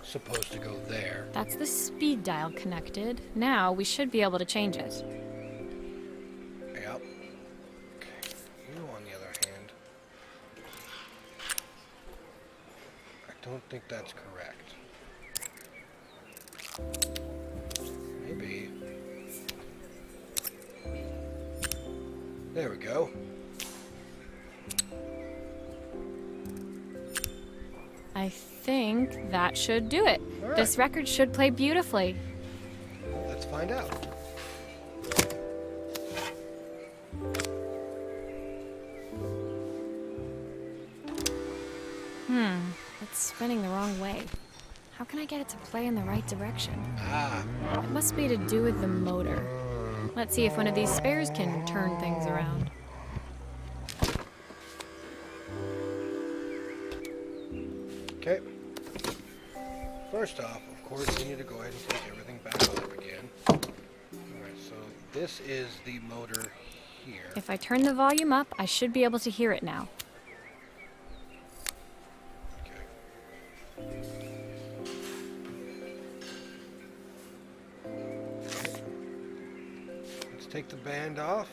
supposed to go there. That's the speed dial connected. Now we should be able to change it. Yep. don't think that's correct. Maybe. There we go. I think that should do it. All right. This record should play beautifully. Let's find out. It's spinning the wrong way. How can I get it to play in the right direction? Ah, It must be to do with the motor. Let's see if one of these spares can turn things around. okay. First off, of course, we need to go ahead and take everything back up again. Alright, so this is the motor here. If I turn the volume up, I should be able to hear it now. Let's take the band off.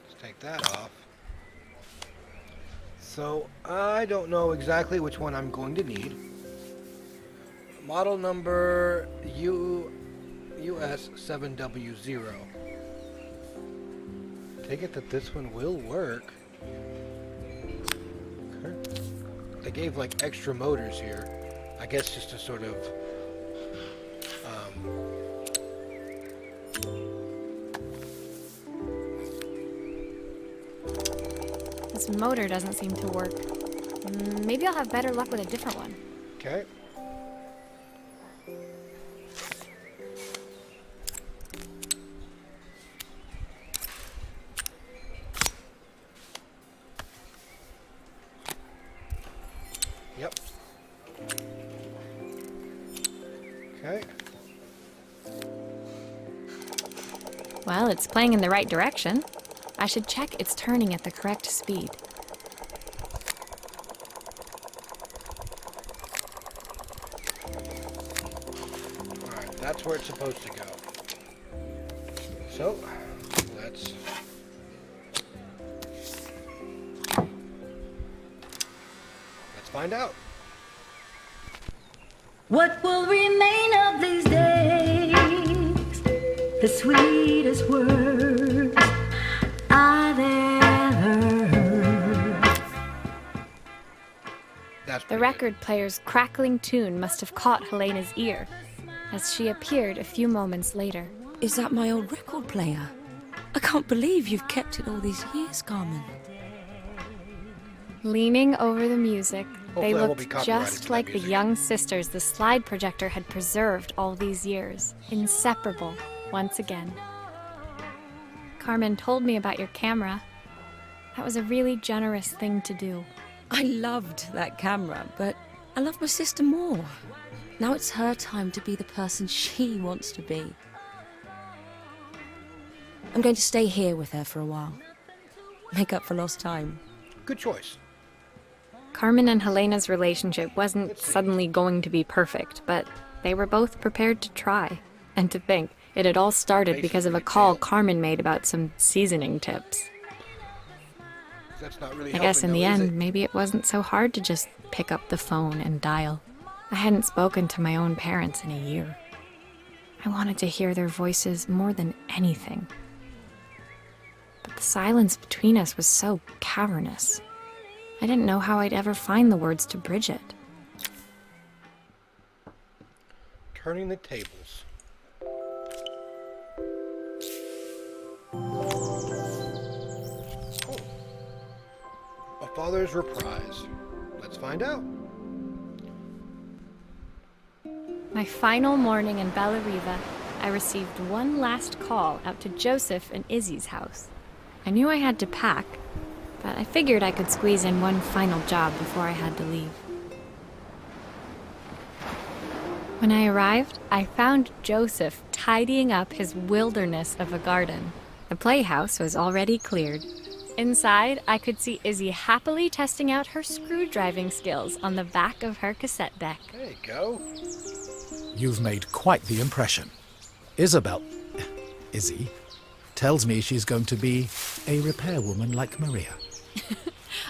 Let's take that off. So, I don't know exactly which one I'm going to need. Model number US7W0. Take it that this one will work. Okay. They gave like extra motors here. I guess just to sort of This motor doesn't seem to work. Maybe I'll have better luck with a different one. okay. Yep. Okay. Well, it's playing in the right direction. I should check it's turning at the correct speed. Alright, that's where it's supposed to go. So, let's find out. What will remain of these days? The sweetest words I've ever heard. That's The pretty record player's crackling tune must have caught Helena's ear, as she appeared a few moments later. Is that my old record player? I can't believe you've kept it all these years, Carmen. Leaning over the music, Hopefully they I won't be looked copyrighted just for that like the music. young sisters the slide projector had preserved all these years, inseparable once again. Carmen told me about your camera. That was a really generous thing to do. I loved that camera, but I love my sister more. Now it's her time to be the person she wants to be. I'm going to stay here with her for a while. Make up for lost time. good choice. Carmen and Helena's relationship wasn't suddenly going to be perfect, but they were both prepared to try. And to think, it had all started because of a call Carmen made about some seasoning tips. That's not really I guess in helping, the though, is end, it? maybe it wasn't so hard to just pick up the phone and dial. I hadn't spoken to my own parents in a year. I wanted to hear their voices more than anything. But the silence between us was so cavernous. I didn't know how I'd ever find the words to bridge it. Turning the tables. Oh. A father's reprise. Let's find out. My final morning in Bella Riva, I received one last call out to Joseph and Izzy's house. I knew I had to pack, but I figured I could squeeze in one final job before I had to leave. When I arrived, I found Joseph tidying up his wilderness of a garden. The playhouse was already cleared. Inside, I could see Izzy happily testing out her screw-driving skills on the back of her cassette deck. There you go. You've made quite the impression. Izzy, tells me she's going to be a repairwoman like Maria.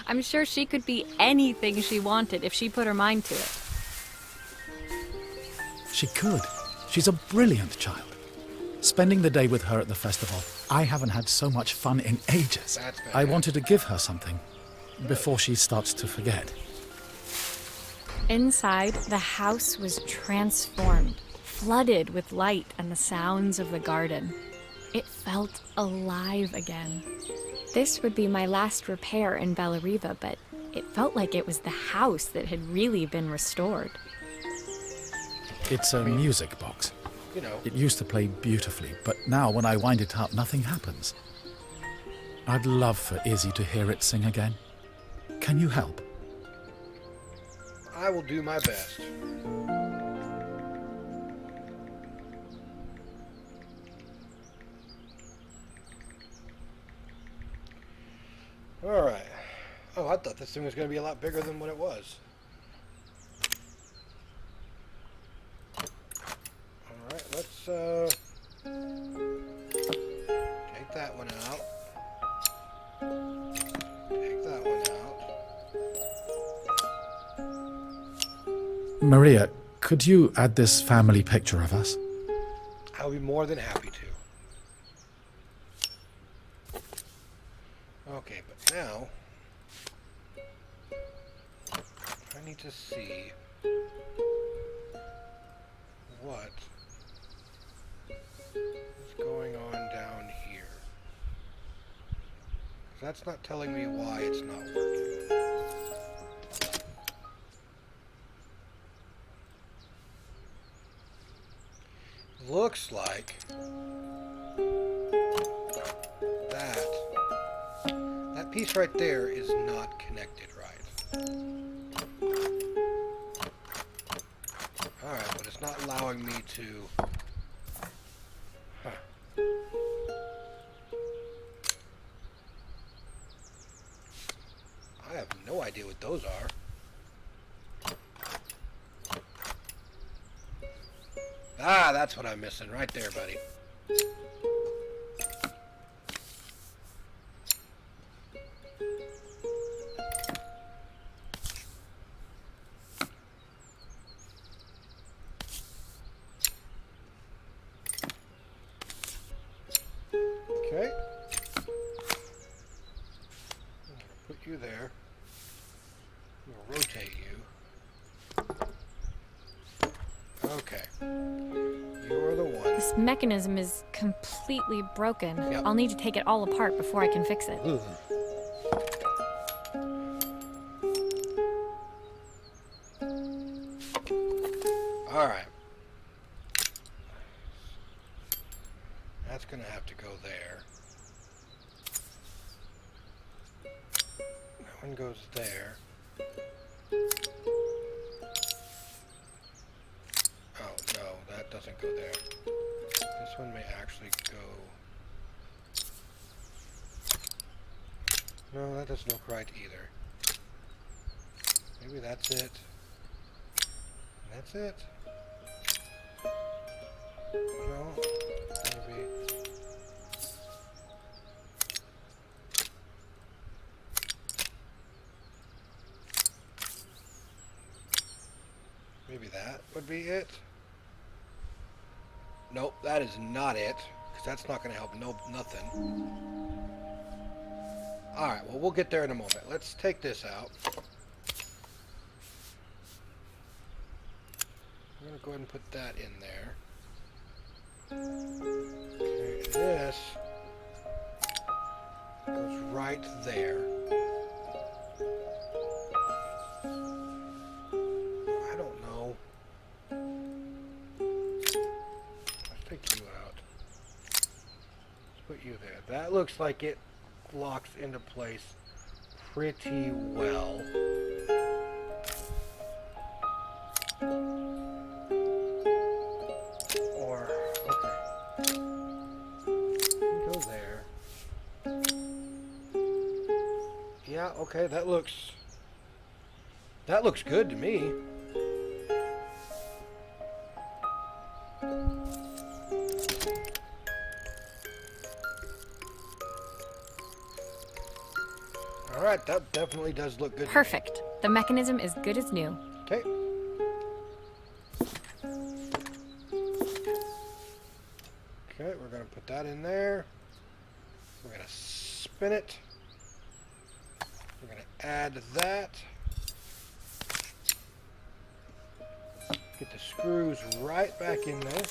I'm sure she could be anything she wanted if she put her mind to it. She could. She's a brilliant child. Spending the day with her at the festival, I haven't had so much fun in ages. That's I wanted to give her something before she starts to forget. Inside, the house was transformed, flooded with light and the sounds of the garden. It felt alive again. This would be my last repair in Bellariva, but it felt like it was the house that had really been restored. It's a music box. You know. It used to play beautifully, but now when I wind it up, nothing happens. I'd love for Izzy to hear it sing again. Can you help? I will do my best. Alright. Oh, I thought this thing was going to be a lot bigger than what it was. Alright, let's take that one out. Take that one out. Maria, could you add this family picture of us? I'll be more than happy to. Okay, but now I need to see what is going on down here. 'Cause that's not telling me why it's not working. Looks like that piece right there is not connected right. Alright, but it's not allowing me to... Huh. I have no idea what those are. Ah, that's what I'm missing right there, buddy. Okay. I'm gonna put you there. I'm gonna rotate you. Okay. You're the one. This mechanism is completely broken. Yep. I'll need to take it all apart before I can fix it. Ugh. Alright. That's gonna have to go there. That one goes there. Oh, no, that doesn't go there. This one may actually go... No, that doesn't look right either. Maybe that's it. That's it. No, maybe. Maybe that would be it. Nope, that is not it, because that's not going to help nothing. Alright, well, we'll get there in a moment. Let's take this out. I'm going to go ahead and put that in there. Okay, this goes right there. I don't know. Let's take you out. Let's put you there. That looks like it locks into place pretty well. Or, okay. Go there. Yeah, okay, that looks good to me. Alright, that definitely does look good. to me. Perfect. The mechanism is good as new. Okay. Okay, we're gonna put that in there. We're gonna spin it. We're gonna add that. Get the screws right back in there.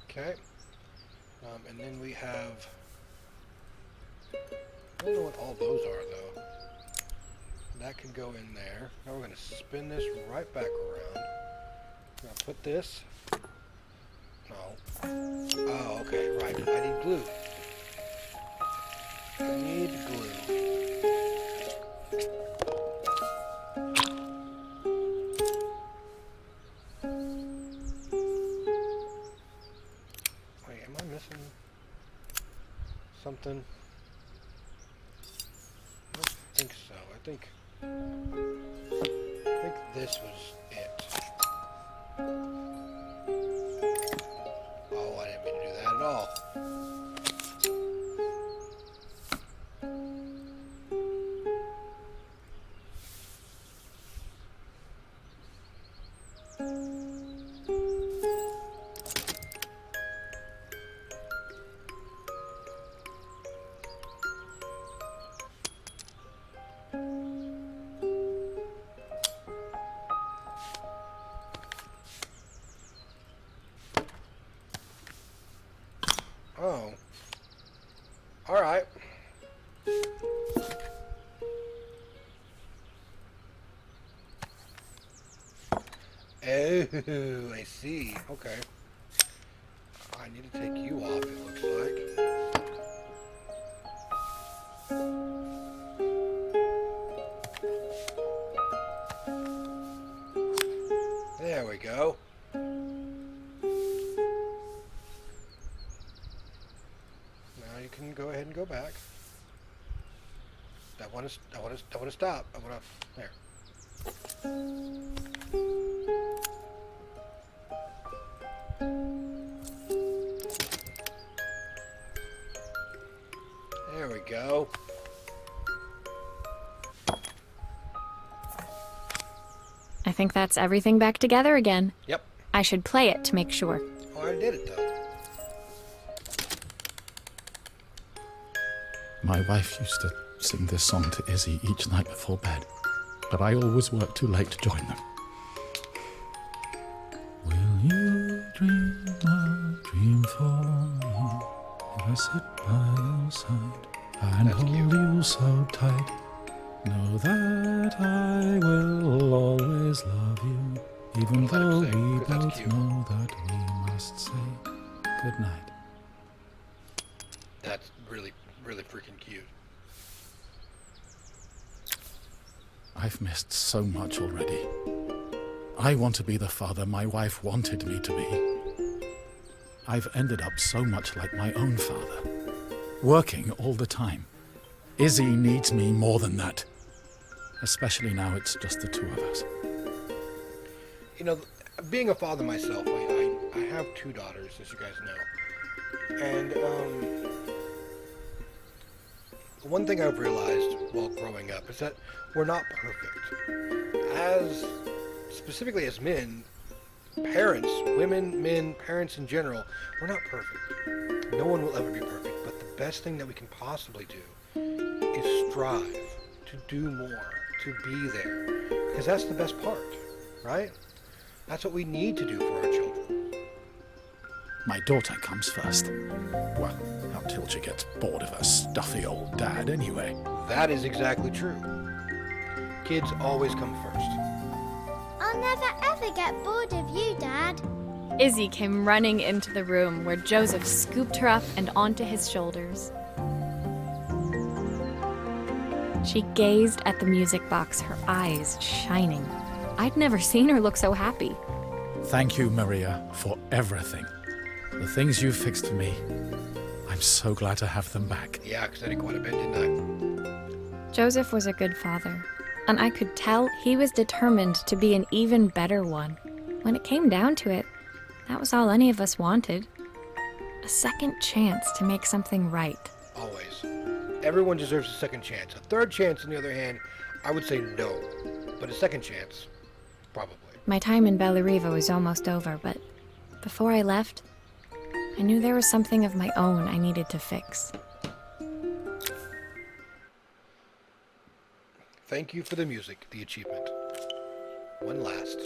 Okay. And then we have... I don't know what all those are, though. That can go in there. Now we're going to spin this right back around. We're going to put this... No. Oh, okay, right. I need glue. I need glue. Wait, am I missing something? I don't think so. I think this was it. Oh, I didn't mean to do that at all. Oh. Alright. Oh, I see. Okay. I need to take you off, it looks like. There we go. Now you can go ahead and go back. I want to stop. I want to, there. There we go. I think that's everything back together again. Yep. I should play it to make sure. Oh, I did it though. My wife used to sing this song to Izzy each night before bed, but I always worked too late to join them. Will you dream a dream for me if I sit by your side and That's hold cute. you so tight? Know that I will always love you, even Let him though sing, we 'cause that's both cute. know that we must say goodnight. That's really, really freaking cute. I've missed so much already. I want to be the father my wife wanted me to be. I've ended up so much like my own father, working all the time. Izzy needs me more than that, especially now it's just the two of us. You know, being a father myself, I have two daughters, as you guys know. And, one thing I've realized while growing up is that we're not perfect. Specifically as men, parents, women, men, parents in general, we're not perfect. No one will ever be perfect, but the best thing that we can possibly do is strive to do more, to be there. Because that's the best part, right? That's what we need to do for our children. My daughter comes first. Well, until she gets bored of her stuffy old dad anyway. That is exactly true. Kids always come first. I'll never ever get bored of you, Dad. Izzy came running into the room where Joseph scooped her up and onto his shoulders. She gazed at the music box, her eyes shining. I'd never seen her look so happy. Thank you, Maria, for everything. The things you fixed for me. I'm so glad to have them back. Yeah, because I did quite a bit, didn't I? Joseph was a good father. and I could tell he was determined to be an even better one. When it came down to it, that was all any of us wanted. A second chance to make something right. Always. Everyone deserves a second chance. A third chance, on the other hand, I would say no. But a second chance, probably. My time in Bellariva was almost over, but before I left, I knew there was something of my own I needed to fix. Thank you for the music, the achievement. One last.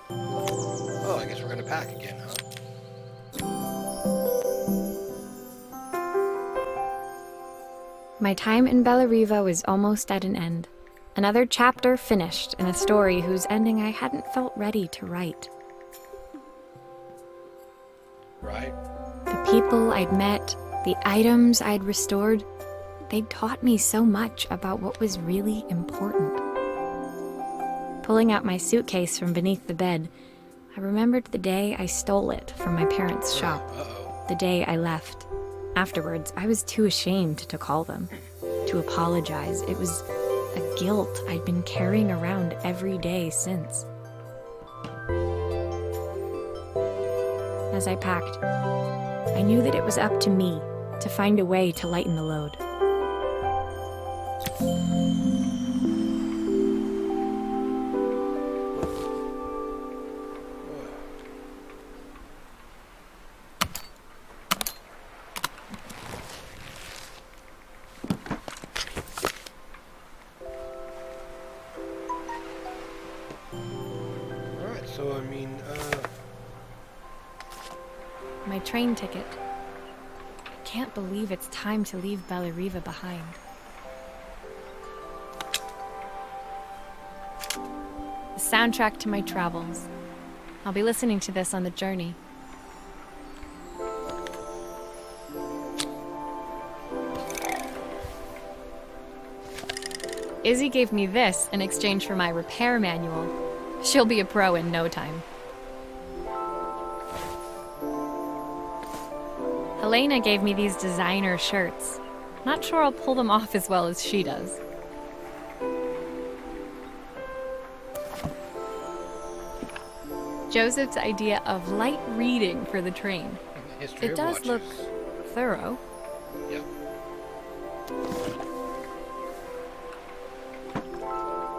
Oh, I guess we're gonna pack again, huh? My time in Bellariva was almost at an end. Another chapter finished in a story whose ending I hadn't felt ready to write. Right? The people I'd met, the items I'd restored, they'd taught me so much about what was really important. Pulling out my suitcase from beneath the bed, I remembered the day I stole it from my parents' shop. Uh-oh. The day I left. Afterwards, I was too ashamed to call them, to apologize. It was a guilt I'd been carrying around every day since. As I packed, I knew that it was up to me to find a way to lighten the load. Alright, so I mean, My train ticket. I can't believe it's time to leave Bellariva behind. The soundtrack to my travels. I'll be listening to this on the journey. Izzy gave me this in exchange for my repair manual. She'll be a pro in no time. Helena gave me these designer shirts. Not sure I'll pull them off as well as she does. Joseph's idea of light reading for the train. history It of does watches. look thorough. Yep.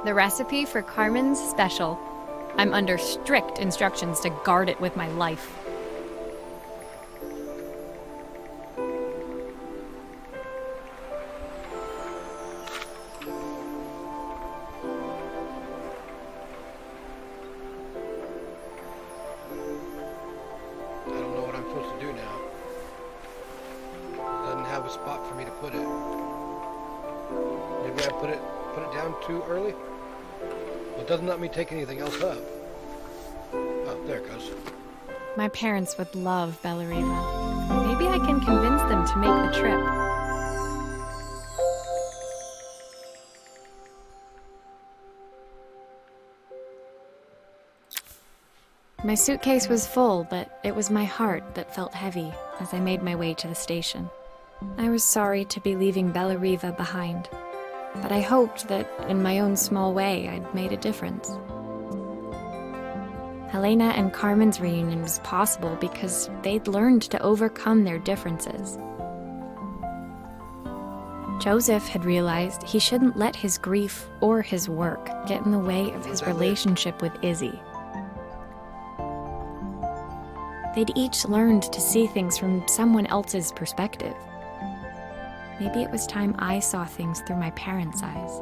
The recipe for Carmen's special. I'm under strict instructions to guard it with my life. I don't know what I'm supposed to do now. It doesn't have a spot for me to put it. Maybe I put it down too early? Well, it doesn't let me take anything else up. Oh, there it goes. My parents would love Bellariva. Maybe I can convince them to make the trip. My suitcase was full, but it was my heart that felt heavy as I made my way to the station. I was sorry to be leaving Bellariva behind, but I hoped that, in my own small way, I'd made a difference. Helena and Carmen's reunion was possible because they'd learned to overcome their differences. Joseph had realized he shouldn't let his grief or his work get in the way of his relationship with Izzy. They'd each learned to see things from someone else's perspective. Maybe it was time I saw things through my parents' eyes.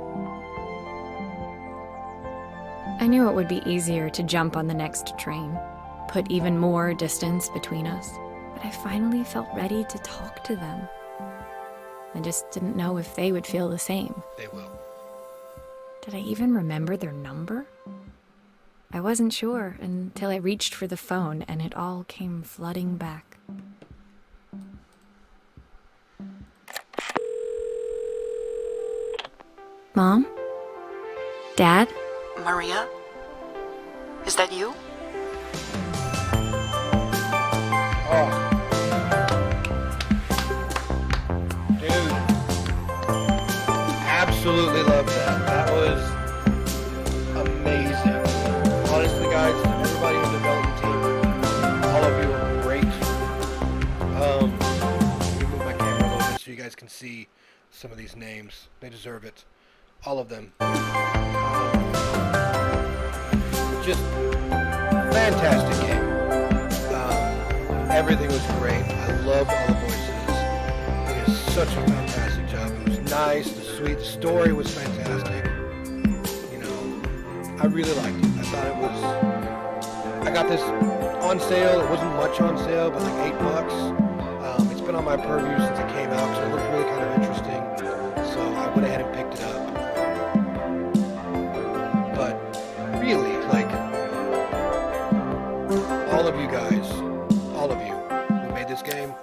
I knew it would be easier to jump on the next train, put even more distance between us, but I finally felt ready to talk to them. I just didn't know if they would feel the same. They will. Did I even remember their number? I wasn't sure until I reached for the phone and it all came flooding back. Mom? Dad? Maria? Is that you? Oh. Dude. absolutely loved that. That was amazing. Honestly, guys, everybody in the development team, all of you are great. Let me move my camera a little bit so you guys can see some of these names. They deserve it. All of them. Just fantastic game. Everything was great. I loved all the voices. It is such a fantastic job. It was nice, the sweet, the story was fantastic. You know, I really liked it. I thought it was, I got this on sale. It wasn't much on sale, but like $8. It's been on my purview since it came out, so it looked really kind of interesting. So I went ahead and picked it up. But really, like, all of you guys, all of you who made this game,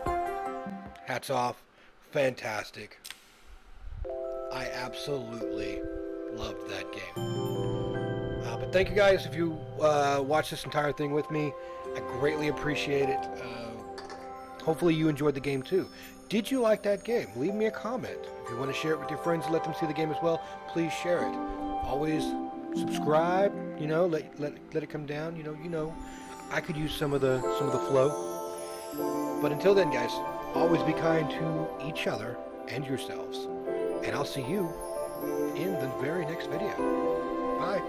hats off, fantastic. I absolutely loved that game. But thank you guys if you watched this entire thing with me. I greatly appreciate it. Hopefully you enjoyed the game too. Did you like that game? Leave me a comment. If you want to share it with your friends and let them see the game as well, please share it. Always subscribe, you know, let it come down, you know. I could use some of the flow. But until then, guys, always be kind to each other and yourselves. And I'll see you in the very next video. Bye.